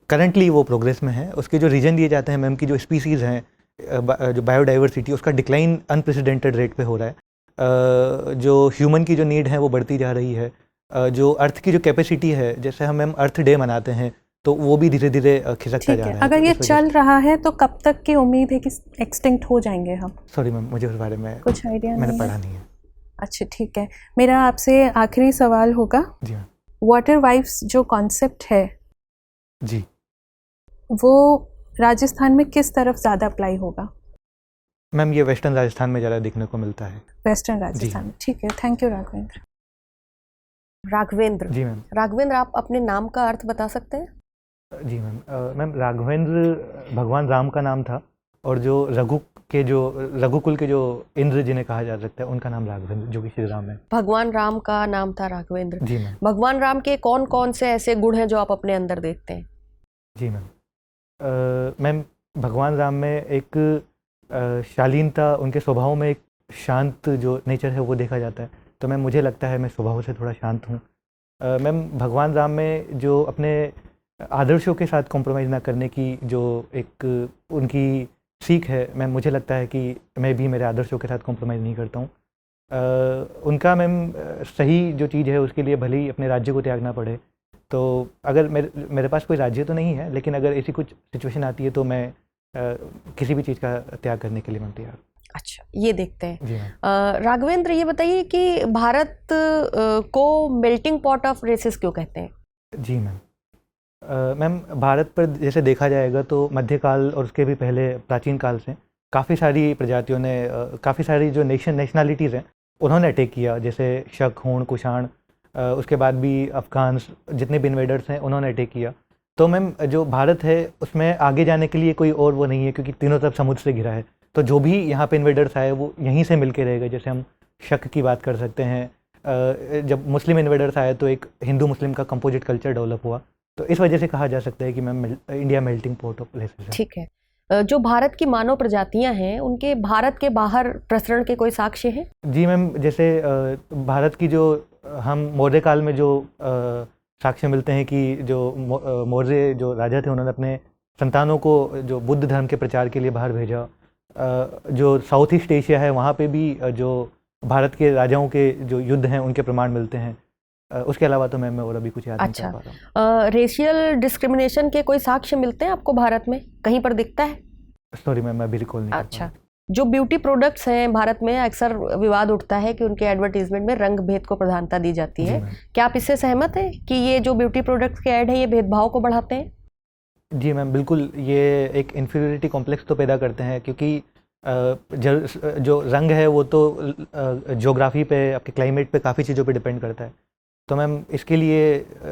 करंटली वो प्रोग्रेस में है। उसके जो रीजन दिए जाते हैं मैम की जो स्पीसीज़ हैं, जो बायोडाइवर्सिटी, उसका डिक्लाइन अनप्रेसिडेंटेड रेट पे हो रहा है। जो ह्यूमन की जो नीड है वो बढ़ती जा रही है। जो अर्थ की जो कैपेसिटी है, जैसे हम मैम अर्थ डे मनाते हैं, तो वो भी धीरे धीरे खिसकता जा रहा है। अगर ये चल रहा है तो कब तक की उम्मीद है कि एक्सटिंक्ट हो जाएंगे हम? सॉरी मैम, मुझे उस बारे में कुछ आइडिया मैंने पढ़ा नहीं है। अच्छा ठीक है। मेरा आपसे आखिरी सवाल होगा। जी मैम। वाटर वाइफ्स जो कॉन्सेप्ट है जी, वो राजस्थान में किस तरफ ज़्यादा अप्लाई होगा? मैम ये वेस्टर्न राजस्थान में ज़्यादा देखने को मिलता है। वेस्टर्न राजस्थान में, ठीक है। Thank you Raghavendra. Raghavendra ji ma'am. Raghavendra, आप अपने नाम का अर्थ बता सकते हैं? जी मैम, मैम राघवेंद्र भगवान राम का नाम था, और जो रघुकुल के जो इंद्र जिन्हें कहा जा सकता है उनका नाम राघवेंद्र, जो कि श्री राम है। भगवान राम का नाम था राघवेंद्र। जी मैम। भगवान राम के कौन कौन से ऐसे गुण हैं जो आप अपने अंदर देखते हैं? जी मैम, मैम भगवान राम में एक शालीनता, उनके स्वभाव में एक शांत जो नेचर है वो देखा जाता है। तो मैम मुझे लगता है मैं स्वभाव से थोड़ा शांत हूँ। मैम भगवान राम में जो अपने आदर्शों के साथ कॉम्प्रोमाइज़ ना करने की जो एक उनकी सीख है, मैम मुझे लगता है कि मैं भी मेरे आदर्शों के साथ कॉम्प्रोमाइज़ नहीं करता हूँ। उनका मैम सही जो चीज़ है उसके लिए भले ही अपने राज्य को त्यागना पड़े, तो अगर मेरे पास कोई राज्य तो नहीं है, लेकिन अगर ऐसी कुछ सिचुएशन आती है तो मैं किसी भी चीज़ का त्याग करने के लिए मैं तैयार। अच्छा, ये देखते हैं। जी मैम। राघवेंद्र, ये बताइए कि भारत को मेल्टिंग पॉट ऑफ रेसेस क्यों कहते हैं? जी मैम, मैम भारत पर जैसे देखा जाएगा तो मध्यकाल और उसके भी पहले प्राचीन काल से काफ़ी सारी प्रजातियों ने, काफ़ी सारी जो नेशनलिटीज़ हैं उन्होंने अटैक किया, जैसे शक, हूण, कुषाण, उसके बाद भी अफ़गान्स, जितने भी इन्वेडर्स हैं उन्होंने अटैक किया। तो मैम जो भारत है उसमें आगे जाने के लिए कोई और वो नहीं है, क्योंकि तीनों तरफ समुद्र से घिरा है। तो जो भी यहाँ पे इन्वेडर्स आए वो यहीं से मिल के रहेगा। जैसे हम शक की बात कर सकते हैं, जब मुस्लिम इन्वेडर्स आए तो एक हिंदू मुस्लिम का कंपोजिट कल्चर डेवलप हुआ। तो इस वजह से कहा जा सकता है कि ma'am India melting pot of races है। ठीक है। जो भारत की मानव प्रजातियां हैं उनके भारत के बाहर प्रसरण के कोई साक्ष्य हैं? जी मैम, जैसे भारत की जो हम मौर्य काल में जो साक्ष्य मिलते हैं कि जो मौर्य जो राजा थे उन्होंने अपने संतानों को जो बुद्ध धर्म के प्रचार के लिए बाहर भेजा। जो साउथ ईस्ट एशिया है वहाँ पे भी जो भारत के राजाओं के जो युद्ध हैं उनके प्रमाण मिलते हैं। उसके अलावा तो मैं और अभी कुछ याद नहीं कर पा रहा हूँ। रेशियल डिस्क्रिमिनेशन के कोई साक्ष्य मिलते हैं आपको भारत में? कहीं पर दिखता है? सॉरी मैम, मैं अभी रिकॉल नहीं कर पा अच्छा, रहा हूँ। जो ब्यूटी प्रोडक्ट्स हैं भारत में अक्सर विवाद उठता है कि उनके एडवर्टीजमेंट में रंग भेद को प्रधानता दी जाती है। क्या आप इससे सहमत हैं कि ये जो ब्यूटी प्रोडक्ट्स के ऐड हैं ये भेदभाव को बढ़ाते हैं? जी मैम, बिल्कुल। ये एक इन्फीरियरिटी कॉम्प्लेक्स तो पैदा करते हैं, क्योंकि जो रंग है वो तो ज्योग्राफी पे, आपके क्लाइमेट पे, काफ़ी चीज़ों पे डिपेंड करता है। तो मैम इसके लिए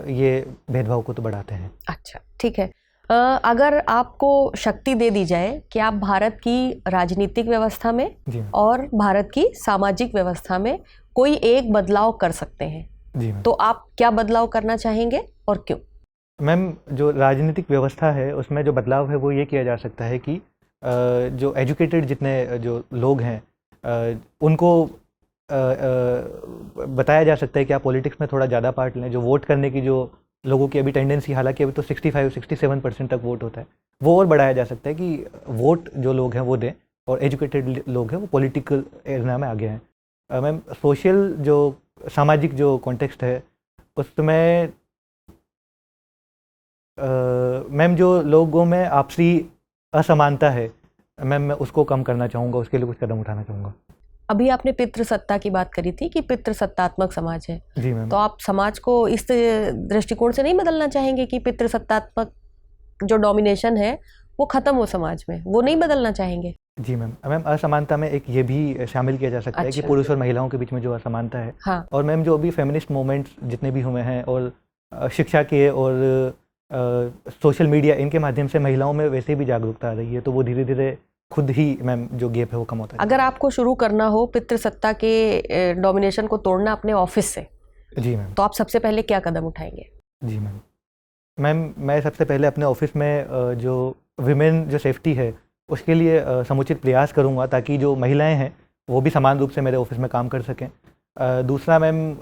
ये भेदभाव को तो बढ़ाते हैं। अच्छा, ठीक है। अगर आपको शक्ति दे दी जाए कि आप भारत की राजनीतिक व्यवस्था में और भारत की सामाजिक व्यवस्था में कोई एक बदलाव कर सकते हैं, जी मैम, तो आप क्या बदलाव करना चाहेंगे और क्यों? मैम जो राजनीतिक व्यवस्था है उसमें जो बदलाव है वो ये किया जा सकता है कि जो एजुकेटेड जितने जो लोग हैं उनको बताया जा सकता है कि आप पॉलिटिक्स में थोड़ा ज़्यादा पार्ट लें। जो वोट करने की जो लोगों की अभी टेंडेंसी, हालांकि अभी तो 65-67% तक वोट होता है, वो और बढ़ाया जा सकता है कि वोट जो लोग हैं वो दें और एजुकेटेड लोग हैं वो पॉलिटिकल एरिया में आगे हैं। मैम सोशल जो सामाजिक जो कॉन्टेक्स्ट है उसमें मैम जो लोगों में आपसी असमानता है मैम, मैं उसको कम करना चाहूँगा, उसके लिए कुछ कदम उठाना चाहूँगा। अभी आपने पितृसत्ता की बात करी थी कि पितृसत्तात्मक समाज है। जी मैम। तो आप समाज को इस दृष्टिकोण से नहीं बदलना चाहेंगे कि पितृसत्तात्मक जो डोमिनेशन है वो खत्म हो समाज में, वो नहीं बदलना चाहेंगे? जी मैम। मैम असमानता में एक ये भी शामिल किया जा सकता है कि पुरुष और महिलाओं के बीच में जो असमानता है। हाँ। और मैम जो अभी फेमिनिस्ट मूवमेंट्स जितने भी हुए हैं और शिक्षा के और सोशल मीडिया, इनके माध्यम से महिलाओं में वैसे भी जागरूकता आ रही है, तो वो धीरे धीरे खुद ही मैम जो गैप है वो कम होता है। अगर आपको शुरू करना हो पितृसत्ता के डोमिनेशन को तोड़ना अपने ऑफिस से, जी मैम, तो आप सबसे पहले क्या कदम उठाएंगे? जी मैम, मैं सबसे पहले अपने ऑफिस में जो विमेन जो सेफ्टी है उसके लिए समुचित प्रयास करूंगा, ताकि जो महिलाएं हैं वो भी समान रूप से मेरे ऑफिस में काम कर सकें। दूसरा मैम,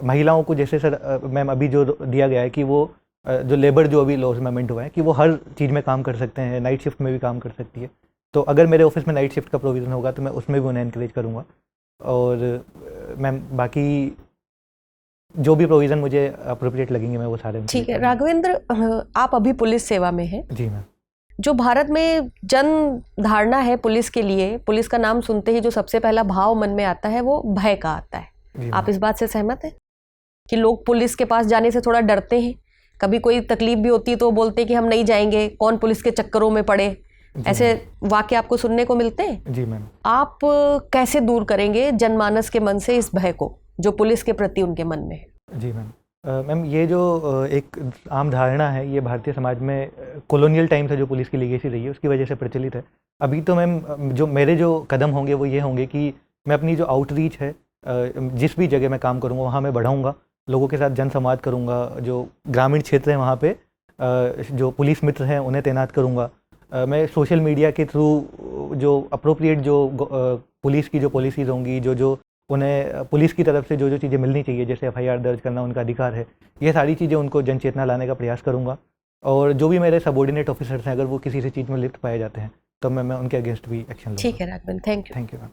महिलाओं को जैसे सर मैम अभी जो दिया गया है कि वो जो लेबर जो अभी लॉज अमेंडमेंट हुआ है कि वो हर चीज़ में काम कर सकते हैं, नाइट शिफ्ट में भी काम कर सकती है। तो अगर मेरे ऑफिस में नाइट शिफ्ट का प्रोविज़न होगा तो मैं उसमें भी उन्हें एनकरेज करूँगा। और मैम बाकी जो भी प्रोविज़न मुझे अप्रोप्रिएट लगेंगे मैं वो सारे। ठीक है राघवेंद्र, आप अभी पुलिस सेवा में हैं। जी मैम। जो भारत में जन धारणा है पुलिस के लिए, पुलिस का नाम सुनते ही जो सबसे पहला भाव मन में आता है वो भय का आता है। आप इस बात से सहमत हैं कि लोग पुलिस के पास जाने से थोड़ा डरते हैं? कभी कोई तकलीफ भी होती है तो बोलते हैं कि हम नहीं जाएंगे, कौन पुलिस के चक्करों में पड़े, ऐसे वाक्य आपको सुनने को मिलते हैं? जी मैम। आप कैसे दूर करेंगे जनमानस के मन से इस भय को जो पुलिस के प्रति उनके मन में है? जी मैम, मैम ये जो एक आम धारणा है, ये भारतीय समाज में कॉलोनियल टाइम से जो पुलिस की लीगेसी रही है उसकी वजह से प्रचलित है। अभी तो मैम जो मेरे जो कदम होंगे वो ये होंगे कि मैं अपनी जो आउटरीच है, जिस भी जगह मैं काम करूँगा वहाँ मैं बढ़ाऊँगा, लोगों के साथ जनसंवाद करूँगा, जो ग्रामीण क्षेत्र हैं वहाँ पे जो पुलिस मित्र हैं उन्हें तैनात करूँगा। मैं सोशल मीडिया के थ्रू जो अप्रोप्रिएट जो पुलिस की जो पॉलिसीज़ होंगी, जो उन्हें पुलिस की तरफ से जो चीज़ें मिलनी चाहिए, जैसे एफआईआर दर्ज करना उनका अधिकार है, ये सारी चीज़ें उनको जन चेतना लाने का प्रयास करूँगा। और जो भी मेरे सबॉर्डिनेट ऑफिसर्स हैं, अगर वो किसी से चीज़ में लिप्त पाए जाते हैं तो मैं उनके अगेंस्ट भी एक्शन लूँगा। ठीक है Raghavendra, thank you. Thank you ma'am.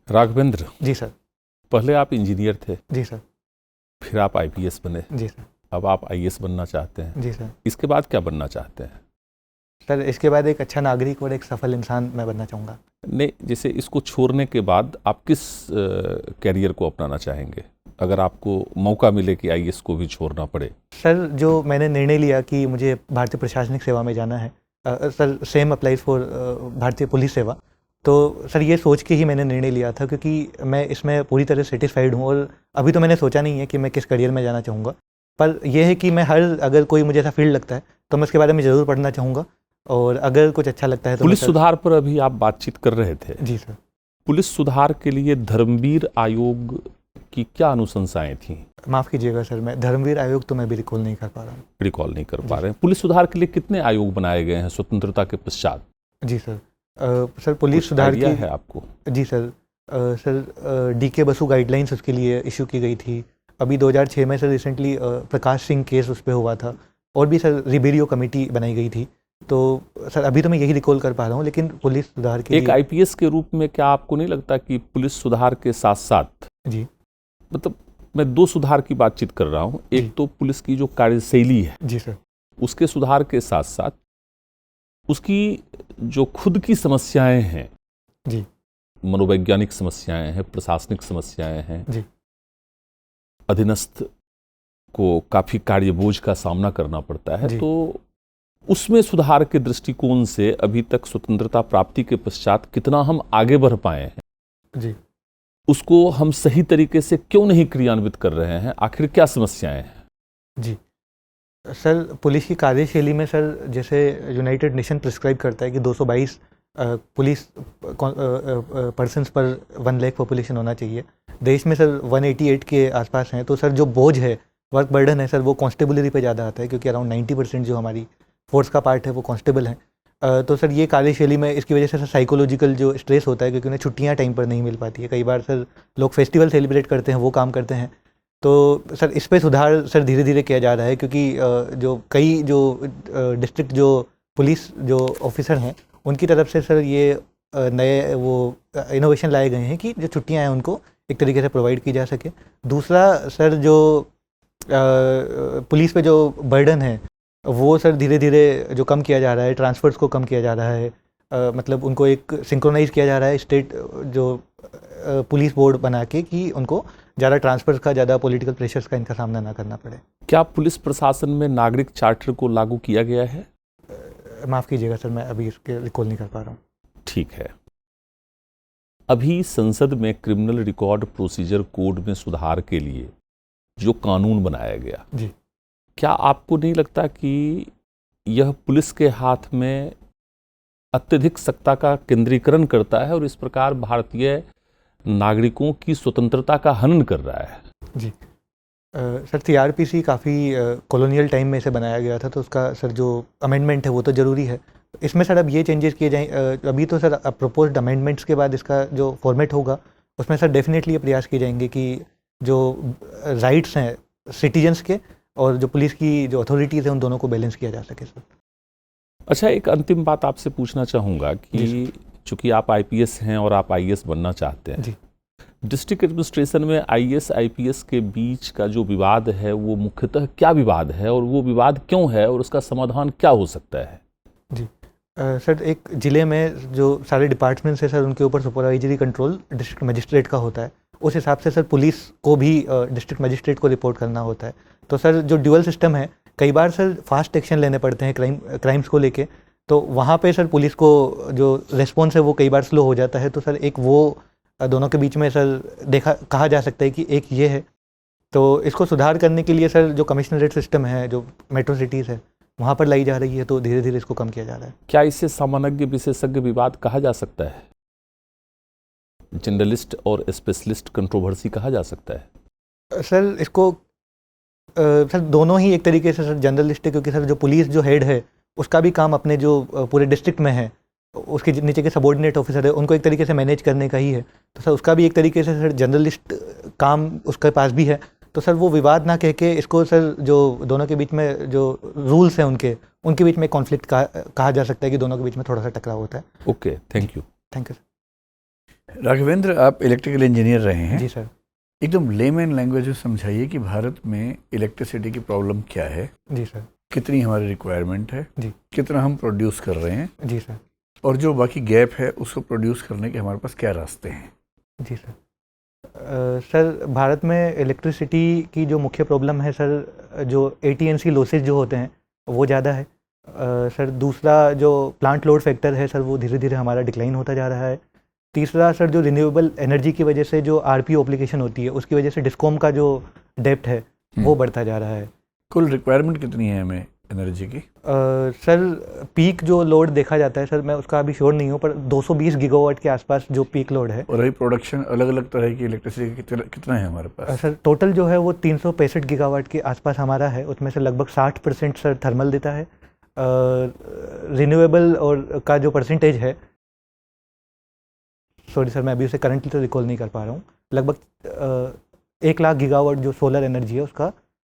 Raghavendra, जी सर। पहले आप इंजीनियर थे, जी सर। फिर आप आईपीएस बने, जी सर। अब आप आईएएस बनना चाहते हैं। जी सर। इसके बाद क्या बनना चाहते हैं? सर इसके बाद एक अच्छा नागरिक और एक सफल इंसान मैं बनना चाहूँगा। नहीं, जैसे इसको छोड़ने के बाद आप किस कैरियर को अपनाना चाहेंगे अगर आपको मौका मिले कि आईएएस को भी छोड़ना पड़े? सर जो मैंने निर्णय लिया कि मुझे भारतीय प्रशासनिक सेवा में जाना है, सर सेम अप्लाइज फॉर भारतीय पुलिस सेवा, तो सर ये सोच के ही मैंने निर्णय लिया था, क्योंकि मैं इसमें पूरी तरह सेटिस्फाइड हूँ। और अभी तो मैंने सोचा नहीं है कि मैं किस करियर में जाना चाहूँगा, पर यह है कि मैं अगर कोई मुझे ऐसा फील्ड लगता है तो मैं उसके बारे में ज़रूर पढ़ना चाहूँगा, और अगर कुछ अच्छा लगता है तो पुलिस सुधार पर अभी आप बातचीत कर रहे थे। जी सर। पुलिस सुधार के लिए धर्मवीर आयोग की क्या अनुशंसाएं थी? माफ़ कीजिएगा सर, मैं धर्मवीर आयोग तो मैं भी रिकॉल नहीं कर पा रहा हूँ। रिकॉल नहीं कर पा रहे हैं। पुलिस सुधार के लिए कितने आयोग बनाए गए हैं स्वतंत्रता के पश्चात? जी सर। सर पुलिस सुधार की है आपको? जी sir. Sir DK Basu guidelines उसके लिए इशू की गई थी। अभी 2006 में sir recently Prakash Singh case उस पर हुआ था, और भी सर रिबेरियो कमेटी बनाई गई थी। तो सर अभी तो मैं यही रिकॉल कर पा रहा हूँ, लेकिन पुलिस सुधार के एक आईपीएस के रूप में क्या आपको नहीं लगता कि पुलिस सुधार के साथ साथ, जी मतलब मैं दो सुधार की बातचीत कर रहा हूँ, एक तो पुलिस की जो कार्यशैली है, जी सर, उसके सुधार के साथ साथ उसकी जो खुद की समस्याएं हैं, जी मनोवैज्ञानिक समस्याएं हैं, प्रशासनिक समस्याएं हैं, जी, अधीनस्थ को काफी कार्यबोझ का सामना करना पड़ता है, तो उसमें सुधार के दृष्टिकोण से अभी तक स्वतंत्रता प्राप्ति के पश्चात कितना हम आगे बढ़ पाए हैं, जी, उसको हम सही तरीके से क्यों नहीं क्रियान्वित कर रहे हैं? आखिर क्या समस्याएं हैं? जी सर, पुलिस की कार्यशैली में सर जैसे यूनाइटेड नेशन प्रिस्क्राइब करता है कि 222 पुलिस पर्सन्स पर 1 लाख पॉपुलेशन होना चाहिए। देश में सर 188 के आसपास हैं, तो सर जो बोझ है, वर्क बर्डन है सर, वो कांस्टेबलरी पे ज़्यादा आता है, क्योंकि अराउंड 90% जो हमारी फोर्स का पार्ट है वो कांस्टेबल है। तो सर ये कार्यशैली में इसकी वजह से सर साइकोलॉजिकल जो स्ट्रेस होता है, क्योंकि उन्हें छुट्टियां टाइम पर नहीं मिल पाती है। कई बार सर लोग फेस्टिवल सेलिब्रेट करते हैं, वो काम करते हैं। तो सर इस पे सुधार सर धीरे धीरे किया जा रहा है, क्योंकि जो कई जो डिस्ट्रिक्ट जो पुलिस जो ऑफिसर हैं उनकी तरफ से सर ये नए वो इनोवेशन लाए गए हैं कि जो छुट्टियां हैं उनको एक तरीके से प्रोवाइड की जा सके। दूसरा सर जो पुलिस पे जो बर्डन है वो सर धीरे धीरे जो कम किया जा रहा है, ट्रांसफर्स को कम किया जा रहा है, मतलब उनको एक सिंक्रोनाइज किया जा रहा है स्टेट जो पुलिस बोर्ड बना के, कि उनको ज़्यादा ट्रांसफर्स का, ज़्यादा पॉलिटिकल प्रेशर्स का इनका सामना ना करना पड़े। क्या पुलिस प्रशासन में नागरिक चार्टर को लागू किया गया है? माफ़ कीजिएगा सर, मैं अभी इसके रिकॉल नहीं कर पा रहा हूँ। ठीक है। अभी संसद में क्रिमिनल रिकॉर्ड प्रोसीजर कोड में सुधार के लिए जो कानून बनाया गया, जी, क्या आपको नहीं लगता कि यह पुलिस के हाथ में अत्यधिक सत्ता का केंद्रीकरण करता है और इस प्रकार भारतीय नागरिकों की स्वतंत्रता का हनन कर रहा है? जी सर, सीआरपीसी काफ़ी कॉलोनियल टाइम में इसे बनाया गया था, तो उसका सर जो अमेंडमेंट है वो तो ज़रूरी है। इसमें सर अब ये चेंजेस किए जाएँ, अभी तो सर प्रपोज्ड अमेंडमेंट्स के बाद इसका जो फॉर्मेट होगा उसमें सर डेफिनेटली ये प्रयास किए जाएंगे कि जो राइट्स हैं सिटीजन्स के और जो पुलिस की जो अथॉरिटीज़ हैं उन दोनों को बैलेंस किया जा सके सर। अच्छा, एक अंतिम बात आपसे पूछना चाहूँगा कि चूँकि आप आईपीएस हैं और आप आईएएस बनना चाहते हैं, जी, डिस्ट्रिक्ट एडमिनिस्ट्रेशन में आईएएस आईपीएस के बीच का जो विवाद है वो मुख्यतः क्या विवाद है और वो विवाद क्यों है और उसका समाधान क्या हो सकता है? जी सर, एक ज़िले में जो सारे डिपार्टमेंट्स हैं सर उनके ऊपर सुपरवाइजरी कंट्रोल डिस्ट्रिक्ट मजिस्ट्रेट का होता है। उस हिसाब से सर पुलिस को भी डिस्ट्रिक्ट मजिस्ट्रेट को रिपोर्ट करना होता है। तो सर जो ड्यूअल सिस्टम है, कई बार सर फास्ट एक्शन लेने पड़ते हैं क्राइम्स को लेके, तो वहाँ पे सर पुलिस को जो रिस्पॉन्स है वो कई बार स्लो हो जाता है। तो सर एक वो दोनों के बीच में सर कहा जा सकता है कि एक ये है। तो इसको सुधार करने के लिए सर जो कमिश्नरेट सिस्टम है, जो मेट्रो सिटीज़ है, वहाँ पर लाई जा रही है, तो धीरे धीरे इसको कम किया जा रहा है। क्या इसे सामान्य विशेषज्ञ विवाद कहा जा सकता है? जनरलिस्ट और स्पेशलिस्ट कंट्रोवर्सी कहा जा सकता है? सर इसको सर दोनों ही एक तरीके से सर जनरलिस्ट है, क्योंकि सर जो पुलिस जो हेड है उसका भी काम अपने जो पूरे डिस्ट्रिक्ट में है, उसके नीचे के सबॉर्डिनेट ऑफिसर है, उनको एक तरीके से मैनेज करने का ही है। तो सर उसका भी एक तरीके से सर जनरलिस्ट काम उसके पास भी है। तो सर वो विवाद ना कह के इसको सर जो दोनों के बीच में जो रूल्स हैं उनके बीच में कॉन्फ्लिक्ट कहा जा सकता है कि दोनों के बीच में थोड़ा सा टकराव होता है। Okay, thank you. Thank you sir. Raghavendra, आप इलेक्ट्रिकल इंजीनियर रहे हैं। जी सर। एकदम लेमैन लैंग्वेज में समझाइए कि भारत में इलेक्ट्रिसिटी की प्रॉब्लम क्या है। जी सर। कितनी हमारी रिक्वायरमेंट है, जी। कितना हम प्रोड्यूस कर रहे हैं, जी सर। और जो बाकी गैप है उसको प्रोड्यूस करने के हमारे पास क्या रास्ते हैं। जी सर। सर भारत में इलेक्ट्रिसिटी की जो मुख्य प्रॉब्लम है सर, जो AT&C लॉसेज जो होते हैं वो ज़्यादा है। सर दूसरा जो प्लांट लोड फैक्टर है सर, वो धीरे धीरे हमारा डिक्लाइन होता जा रहा है। तीसरा सर जो रिन्यूएबल एनर्जी की वजह से जो RPO एप्लीकेशन होती है, उसकी वजह से डिस्कॉम का जो डेप्ट है वो बढ़ता जा रहा है। कुल रिक्वायरमेंट कितनी है हमें एनर्जी की? सर पीक जो लोड देखा जाता है सर, मैं उसका अभी श्योर नहीं हूँ, पर 220 गीगावाट के आसपास जो पीक लोड है। और अभी प्रोडक्शन अलग अलग तरह की इलेक्ट्रिसिटी कितना है हमारे पास? सर टोटल जो है वो 365 गीगावाट के आसपास हमारा है। उसमें से लगभग 60% सर थर्मल देता है। रिन्यूएबल और का जो परसेंटेज है, सॉरी सर मैं अभी उसे करंटली तो रिकॉल नहीं कर पा रहा हूँ, लगभग 1 लाख गीगावाट जो सोलर एनर्जी है उसका,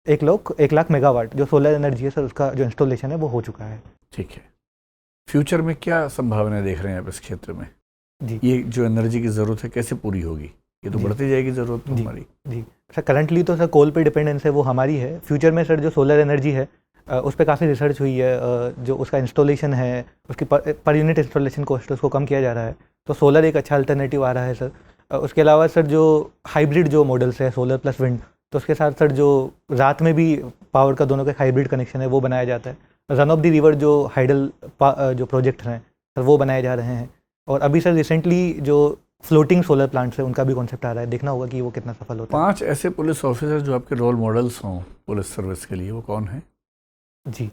1 लाख मेगावाट जो सोलर एनर्जी है सर, उसका जो इंस्टॉलेशन है वो हो चुका है। ठीक है। फ्यूचर में क्या संभावनाएं देख रहे हैं आप इस क्षेत्र में? जी। ये जो एनर्जी की ज़रूरत है कैसे पूरी होगी? ये तो जी। बढ़ती जाएगी ज़रूरत तो जी। हमारी। जी सर, करंटली तो सर कोल पे डिपेंडेंस है वो हमारी है। फ्यूचर में सर जो सोलर एनर्जी है उस पर काफ़ी रिसर्च हुई है। जो उसका इंस्टॉलेशन है, उसकी पर यूनिट इंस्टॉलेशन कॉस्ट उसको कम किया जा रहा है, तो सोलर एक अच्छा अल्टरनेटिव आ रहा है सर। उसके अलावा सर जो हाइब्रिड जो मॉडल्स है सोलर प्लस विंड, तो उसके साथ सर जो रात में भी पावर का दोनों का हाइब्रिड कनेक्शन है वो बनाया जाता है। रन ऑफ द रिवर जो हाइडल जो प्रोजेक्ट हैं सर वो बनाए जा रहे हैं। और अभी सर रिसेंटली जो फ्लोटिंग सोलर प्लांट्स है उनका भी कॉन्सेप्ट आ रहा है, देखना होगा कि वो कितना सफल होता है। 5 ऐसे पुलिस ऑफिसर जो आपके रोल मॉडल्स हों पुलिस सर्विस के लिए, वो कौन है? जी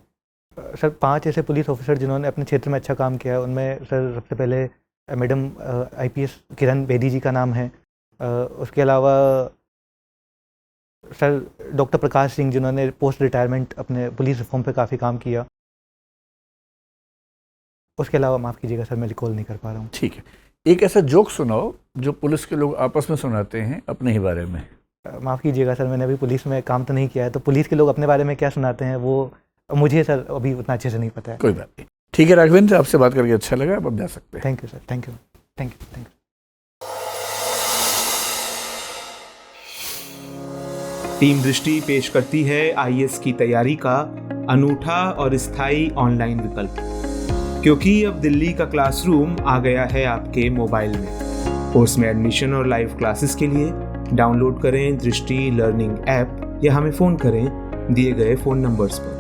सर, 5 ऐसे पुलिस ऑफिसर जिन्होंने अपने क्षेत्र में अच्छा काम किया है, उनमें सर सबसे पहले मैडम IPS किरण बेदी जी का नाम है। उसके अलावा सर डॉक्टर प्रकाश सिंह, जिन्होंने पोस्ट रिटायरमेंट अपने पुलिस रिफॉर्म पे काफ़ी काम किया। उसके अलावा माफ़ कीजिएगा सर मैं रिकॉल नहीं कर पा रहा हूँ। ठीक है। एक ऐसा जोक सुनाओ जो पुलिस के लोग आपस में सुनाते हैं अपने ही बारे में। माफ़ कीजिएगा सर, मैंने अभी पुलिस में काम तो नहीं किया है, तो पुलिस के लोग अपने बारे में क्या सुनाते हैं वो मुझे सर अभी उतना अच्छे से नहीं पता है। कोई बात नहीं। ठीक है राघवेंद्र, आपसे बात करके अच्छा लगा, अब जा सकते हैं। Thank you sir. Thank you. Thank you. Thank you. Team दृष्टि पेश करती है IAS की तैयारी का अनूठा और स्थायी ऑनलाइन विकल्प, क्योंकि अब दिल्ली का क्लासरूम आ गया है आपके मोबाइल में। कोर्स में एडमिशन और लाइव क्लासेस के लिए डाउनलोड करें दृष्टि लर्निंग ऐप या हमें फ़ोन करें दिए गए फ़ोन नंबर्स पर।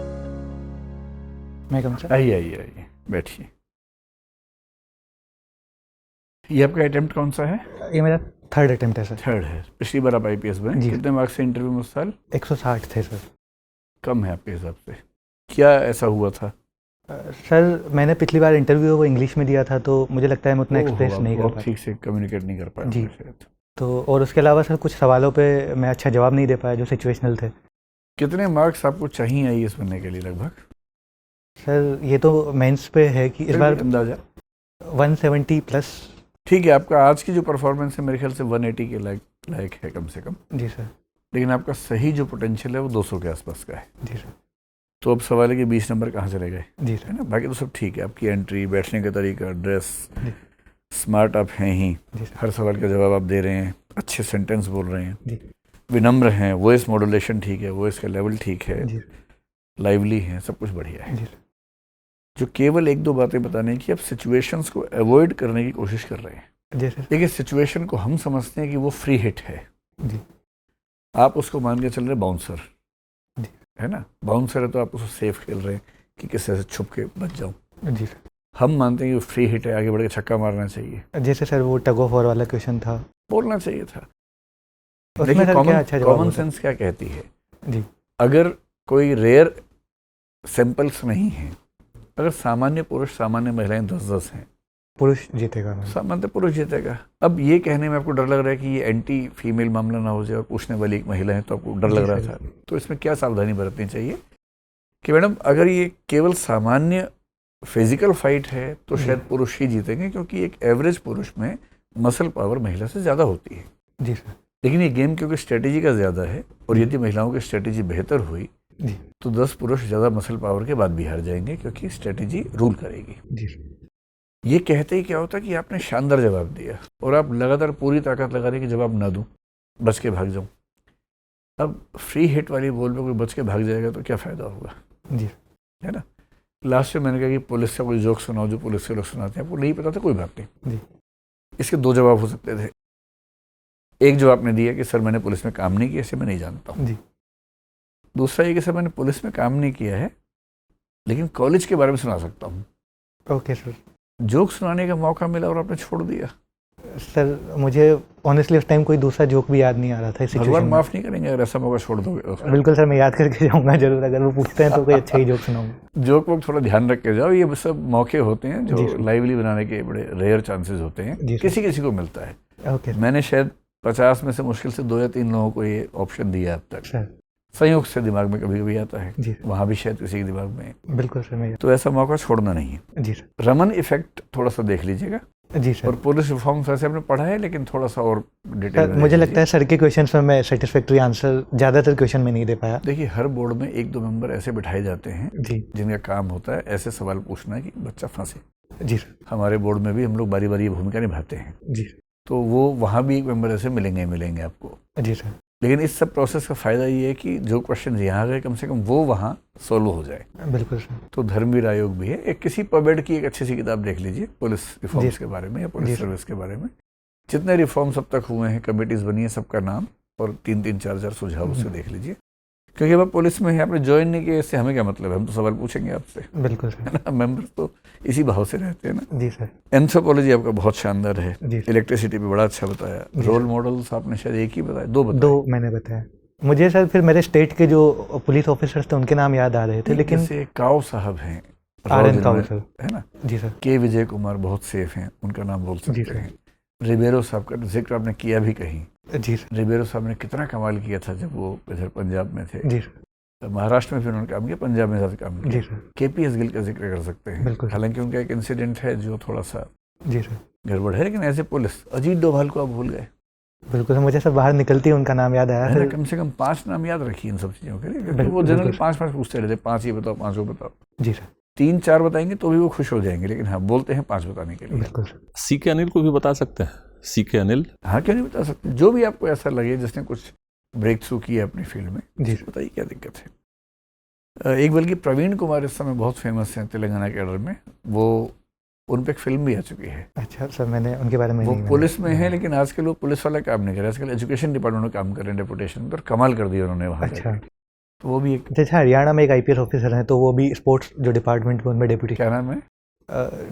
मैं कहूँ सर? आइए बैठिए। ये आपका अटेम्प्ट कौन सा है? ये मेरा 3rd अटेम्प्ट है सर। 3rd है। पिछली बार आप IPS बने, जी। कितने मार्क्स से इंटरव्यू में उस साल? 160 थे सर। कम है आपके हिसाब से। क्या ऐसा हुआ था? सर मैंने पिछली बार इंटरव्यू वो इंग्लिश में दिया था, तो मुझे लगता है मैं उतना एक्सप्रेस नहीं कर पाया। ठीक से कम्युनिकेट नहीं कर पाया जी। शायद। तो और उसके अलावा सर कुछ सवालों पे मैं अच्छा जवाब नहीं दे पाया जो सिचुएशनल थे। कितने मार्क्स आपको चाहिए IAS बनने के लिए लगभग? सर ये तो मेंस पे है कि इस बार अंदाजा 170 प्लस। ठीक है। आपका आज की जो परफॉर्मेंस है मेरे ख्याल से 180 के लायक है कम से कम। जी सर। लेकिन आपका सही जो पोटेंशियल है वो 200 के आसपास का है। जी सर। तो अब सवाल है कि 20 नंबर कहाँ चले गए, जी है सर। ना? बाकी तो सब ठीक है। आपकी एंट्री, बैठने का तरीका, ड्रेस, जी। स्मार्ट आप हैं ही, जी सर। हर सवाल का जवाब आप दे रहे हैं, अच्छे सेंटेंस बोल रहे हैं, जी। विनम्र हैं, वॉइस मॉड्यूलेशन ठीक है, वॉइस का लेवल ठीक है, जी। लाइवली है, सब कुछ बढ़िया है। जी सर। जो केवल 1-2 बातें बताने की, आप सिचुएशंस को अवॉइड करने की कोशिश कर रहे हैं। जी सर। देखिए सिचुएशन को हम समझते हैं कि वो फ्री हिट है, जी। आप उसको मान के चल रहे बाउंसर, जी। है ना? बाउंसर है तो आप उसको सेफ खेल रहे हैं कि किसी से छुप के बच जाऊं। जी सर। हम मानते हैं कि वो फ्री हिट है, आगे बढ़ के छक्का मारना चाहिए, जैसे सर वो टग ऑफ वॉर वाला क्वेश्चन था, बोलना चाहिए था। उसमें देखिए सर क्या अच्छा जवाब कॉमन होता सेंस क्या कहती है, जी अगर कोई रेयर सैंपल्स नहीं है, अगर सामान्य पुरुष सामान्य महिलाएं 10-10 हैं, पुरुष जीतेगा मैम। सामान्य पुरुष जीतेगा। अब ये कहने में आपको डर लग रहा है कि ये एंटी फीमेल मामला ना हो जाए और पूछने वाली एक महिला है तो आपको डर लग जी रहा सर। था, तो इसमें क्या सावधानी बरतनी चाहिए कि मैडम अगर ये केवल सामान्य फिजिकल फाइट है तो जी। शायद पुरुष ही जीतेंगे, क्योंकि एक एवरेज पुरुष में मसल पावर महिला से ज़्यादा होती है। जी सर। लेकिन ये गेम क्योंकि स्ट्रेटेजी का ज़्यादा है और यदि महिलाओं की स्ट्रेटेजी बेहतर हुई जी तो 10 पुरुष ज़्यादा मसल पावर के बाद भी हार जाएंगे, क्योंकि स्ट्रेटेजी रूल करेगी। जी सर। ये कहते ही क्या होता कि आपने शानदार जवाब दिया और आप लगातार पूरी ताकत लगा रहे कि जवाब ना दूं, बच के भाग जाऊं। अब फ्री हिट वाली बॉल पे कोई बच के भाग जाएगा तो क्या फ़ायदा होगा, जी है ना। लास्ट में मैंने कहा कि पुलिस से कोई जोक सुनाओ जो पुलिस के लोग सुनाते हैं, आपको नहीं पता था, कोई बात नहीं। जी। इसके 2 जवाब हो सकते थे। एक जो आपने दिया कि सर मैंने पुलिस में काम नहीं किया, इसे मैं नहीं जानता हूँ। जी। दूसरा ये कि सर मैंने पुलिस में काम नहीं किया है लेकिन कॉलेज के बारे में सुना सकता हूँ। Okay sir. जोक सुनाने का मौका मिला और आपने छोड़ दिया। सर मुझे ऑनेस्टली उस टाइम कोई दूसरा जोक भी याद नहीं आ रहा था इस भगवान सिचुएशन में। माफ़ नहीं करेंगे अगर ऐसा मौका छोड़ दोगे। बिल्कुल सर, मैं याद करके जाऊंगा जरूर, अगर वो पूछते हैं तो कोई अच्छा ही जोक सुनाऊंगा। जोक वक्त थोड़ा ध्यान रख के जाओ, ये सब मौके होते हैं जी जो सर। लाइवली बनाने के बड़े रेयर चांसेस होते हैं, जी सर। किसी किसी को मिलता है। ओके मैंने शायद 50 में से मुश्किल से 2 या 3 लोगों को ये ऑप्शन दिया अब तक। सर। संयोग से दिमाग में कभी कभी आता है, जी वहाँ भी शायद किसी के दिमाग में, बिल्कुल सर। मैं तो ऐसा मौका छोड़ना नहीं है। जी सर। रमन इफेक्ट थोड़ा सा देख लीजिएगा, जी सर। और पुलिस रिफॉर्म्स वैसे आपने पढ़ा है लेकिन थोड़ा सा और डिटेल सर में मुझे देख लगता है सर के क्वेश्चंस में मैं सेटिस्फैक्ट्री आंसर ज़्यादातर क्वेश्चन में नहीं दे पाया। देखिए हर बोर्ड में 1-2 मेंबर ऐसे बिठाए जाते हैं जी जिनका काम होता है ऐसे सवाल पूछना कि बच्चा फंसे। जी सर। हमारे बोर्ड में भी हम लोग बारी बारी ये भूमिका निभाते हैं, जी तो वो वहाँ भी एक मेंबर ऐसे मिलेंगे आपको। जी सर। लेकिन इस सब प्रोसेस का फ़ायदा ये है कि जो क्वेश्चन यहाँ गए कम से कम वो वहाँ सॉल्व हो जाए। बिल्कुल सर। तो धर्मवीर आयोग भी है, एक किसी पबेड की एक अच्छी सी किताब देख लीजिए पुलिस रिफॉर्म्स जी। के बारे में या जी पुलिस सर। सर्विस के बारे में, जितने रिफॉर्म्स अब तक हुए हैं, कमेटीज बनी है, सबका नाम और 3-3, 4-4 सुझाव उससे देख लीजिए। क्योंकि अब आप पुलिस में है, आपने ज्वाइन नहीं किया, इससे हमें क्या मतलब है, हम तो सवाल पूछेंगे आपसे, बिल्कुल सर। है ना। मेंबर तो इसी भाव से रहते हैं ना। जी सर। एंथ्रोपोलॉजी आपका बहुत शानदार है, जी सर। इलेक्ट्रिसिटी पे बड़ा अच्छा बताया। जी रोल सर। मॉडल्स आपने शायद एक ही बताया, 2 बताए। 2 मैंने बताया। मुझे सर फिर मेरे स्टेट के जो पुलिस ऑफिसर्स थे उनके नाम याद आ रहे थे, लेकिन जैसे काव साहब हैं, RN काव सर, है ना। जी सर। के विजय कुमार बहुत सेफ हैं, उनका नाम बोल जी सकते सर। हैं। रिबेरो साहब का जिक्र आपने किया भी कहीं। जी सर। रिबेरो साहब ने कितना कमाल किया था जब वो इधर पंजाब में थे। जी सर। महाराष्ट्र में फिर उन्होंने काम किया, पंजाब में ज़्यादा काम किया। जी सर। KPS गिल का जिक्र कर सकते हैं। बिल्कुल। हालांकि उनका एक इंसिडेंट है जो थोड़ा सा जी सर। गड़बड़ है, लेकिन ऐसे पुलिस अजीत डोभाल को आप भूल गए, बिल्कुल सर। मुझे सर बाहर निकलती ही उनका नाम याद आया है ना। सर। कम से कम 5 नाम याद रखिए इन सब चीज़ों के लिए, क्योंकि बिल्कुल, वो जनरली बिल्कुल। 5-5 पूछते रहते, 5 ये बताओ, 5 वो बताओ। जी सर। 3-4 बताएंगे तो भी वो खुश हो जाएंगे, लेकिन हाँ बोलते हैं 5 बताने के लिए। बिल्कुल सर। CK अनिल को भी बता सकते हैं, CK अनिल। हाँ क्यों नहीं बता सकते, जो भी आपको ऐसा लगे जिसने कुछ ब्रेक थ्रू किया अपनी फील्ड में, जी बताइए क्या दिक्कत है। एक बल्कि प्रवीण कुमार इस समय बहुत फेमस हैं तेलंगाना कैडर में, वो उन पर एक फिल्म भी आ चुकी है। अच्छा सर, मैंने उनके बारे में वो नहीं पुलिस में है, लेकिन आजकल वो पुलिस वाला काम नहीं कर रहे, आजकल एजुकेशन डिपार्टमेंट में काम कर रहे हैं, डेपुटेशन पर। कमाल कर दिया उन्होंने वहाँ अच्छा। जाके। तो वो भी एक, जैसे हरियाणा में एक IPS ऑफिसर हैं, तो वो भी स्पोर्ट्स जो डिपार्टमेंट में उनमें डेप्यूटी क्या नाम है,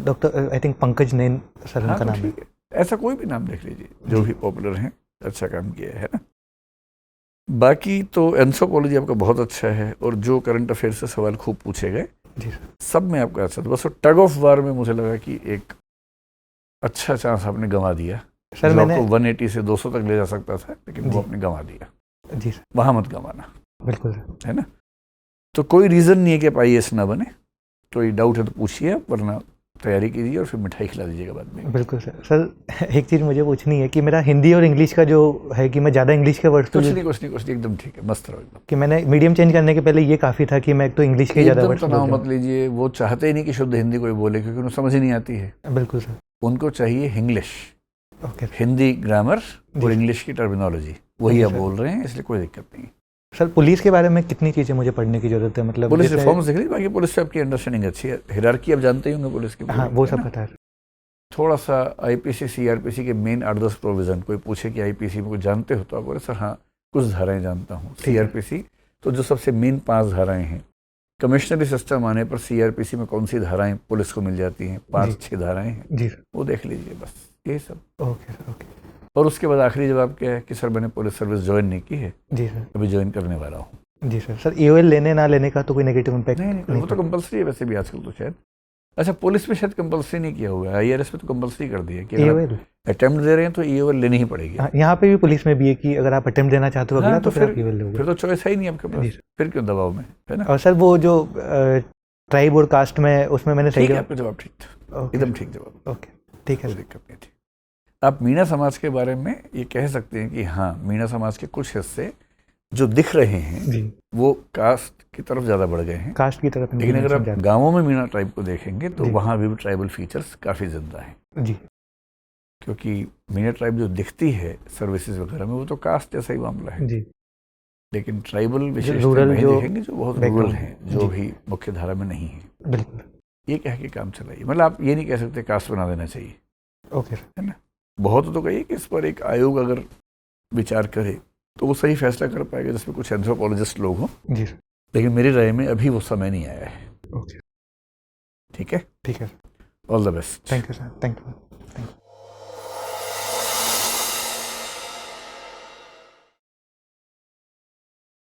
doctor I think Pankaj Nain sir हाँ उनका तो नाम है। ठीक है, ऐसा कोई भी नाम देख लीजिए जो भी पॉपुलर हैं, अच्छा काम किया है ना। बाकी तो एंथ्रोपोलॉजी आपका बहुत अच्छा है, और जो करंट अफेयर से सवाल खूब पूछे गए जी सर। सब में आपका अच्छा था। बस वो टग ऑफ वार में मुझे लगा कि एक अच्छा चांस आपने गंवा दिया सर जो मैंने आपको 180 से 200 तक ले जा सकता था, लेकिन वो जी। आपने गंवा दिया। जी सर। वहाँ मत गंवाना, बिल्कुल सर। है ना। तो कोई रीज़न नहीं है कि आप IAS ना बने, कोई डाउट है तो पूछिए, वरना तैयारी कीजिए और फिर मिठाई खिला दीजिएगा बाद में। बिल्कुल सर। सर एक चीज़ मुझे पूछनी है कि मेरा हिंदी और इंग्लिश का जो है कि मैं ज़्यादा इंग्लिश के वर्ड्स कुछ नहीं, एकदम ठीक है, मस्त रहो एकदम। कि मैंने मीडियम चेंज करने के पहले ये काफ़ी था कि मैं एक तो इंग्लिश के ज़्यादा एकदम वर्ड्स तनाव बोलता मत लीजिए, वो चाहते ही नहीं कि शुद्ध हिंदी कोई बोले, क्योंकि उन्हें समझ ही नहीं आती है। हूँ। बिल्कुल सर। उनको चाहिए इंग्लिश, ओके हिंदी ग्रामर जी। और इंग्लिश की टर्मिनोलॉजी, वही जी आप सर। बोल रहे हैं, इसलिए कोई दिक्कत नहीं। सर पुलिस के बारे में कितनी चीज़ें मुझे पढ़ने की ज़रूरत है, मतलब पुलिस जैसे- रिफॉर्म्स देख लीजिए, बाकी पुलिस से आपकी अंडरस्टैंडिंग अच्छी है, हिरार्की आप जानते ही होंगे पुलिस की। हाँ वो है सब ना? पता है। थोड़ा सा IPC CRPC के मेन 8-10 प्रोविज़न, कोई पूछे कि IPC में कुछ जानते हो तो आप बोले सर हाँ कुछ धाराएं जानता हूँ। ठीक है। CRPC तो जो सबसे मेन 5 धाराएं हैं, कमिश्नरी सिस्टम आने पर CRPC में कौन सी धाराएं पुलिस को मिल जाती हैं, 5-6 धाराएं हैं, जी सर। वो देख लीजिए, बस यही सब। Okay sir. ओके। और उसके बाद आखिरी जवाब क्या है कि सर मैंने पुलिस सर्विस ज्वाइन नहीं की है, जी सर। अभी ज्वाइन करने वाला हूँ। जी सर EOL लेने ना लेने का तो कोई नेगेटिव इम्पैक्ट नहीं, वो तो कंपलसरी है वैसे भी आजकल तो शायद। अच्छा, पुलिस में शायद कंपलसरी नहीं किया हुआ है, IRS में तो कंपलसरी कर दिया कि अगर अटेम्प्ट दे रहे हैं तो EOL लेनी ही पड़ेगी। यहाँ पे भी पुलिस में भी है कि अगर आप अटेम्प्ट देना चाहते हो अगला तो फिर आप EOL लोगे। फिर तो चॉइस है ही नहीं आपके पास, फिर क्यों दबाव में, है ना। और सर वो जो ट्राइब और कास्ट में उसमें मैंने सही आपका जवाब ठीक था, एकदम ठीक जवाब। ओके ठीक है, दिक्कत नहीं थी। आप मीणा समाज के बारे में ये कह सकते हैं कि हाँ, मीणा समाज के कुछ हिस्से जो दिख रहे हैं वो कास्ट की तरफ ज़्यादा बढ़ गए हैं, कास्ट की तरफ। लेकिन अगर आप गांवों में मीणा ट्राइब को देखेंगे तो वहाँ भी ट्राइबल फीचर्स काफ़ी ज़िंदा हैं जी, क्योंकि मीणा ट्राइब जो दिखती है सर्विसेज वगैरह में वो तो कास्ट जैसा ही मामला है जी, लेकिन ट्राइबल विशेषता देखेंगे जो बहुत रूरल हैं, जो भी मुख्य धारा में नहीं है, बिल्कुल ये कह के काम चलाइए। मतलब आप ये नहीं कह सकते कास्ट बना देना चाहिए, ओके, है ना। बहुत तो कहिए कि इस पर एक आयोग अगर विचार करे तो वो सही फैसला कर पाएगा जिसमें कुछ एंथ्रोपोलॉजिस्ट लोग हों जी, लेकिन मेरी राय में अभी वो समय नहीं आया है। ओके, ठीक है, ठीक है, all the best. Thank you sir, thank you.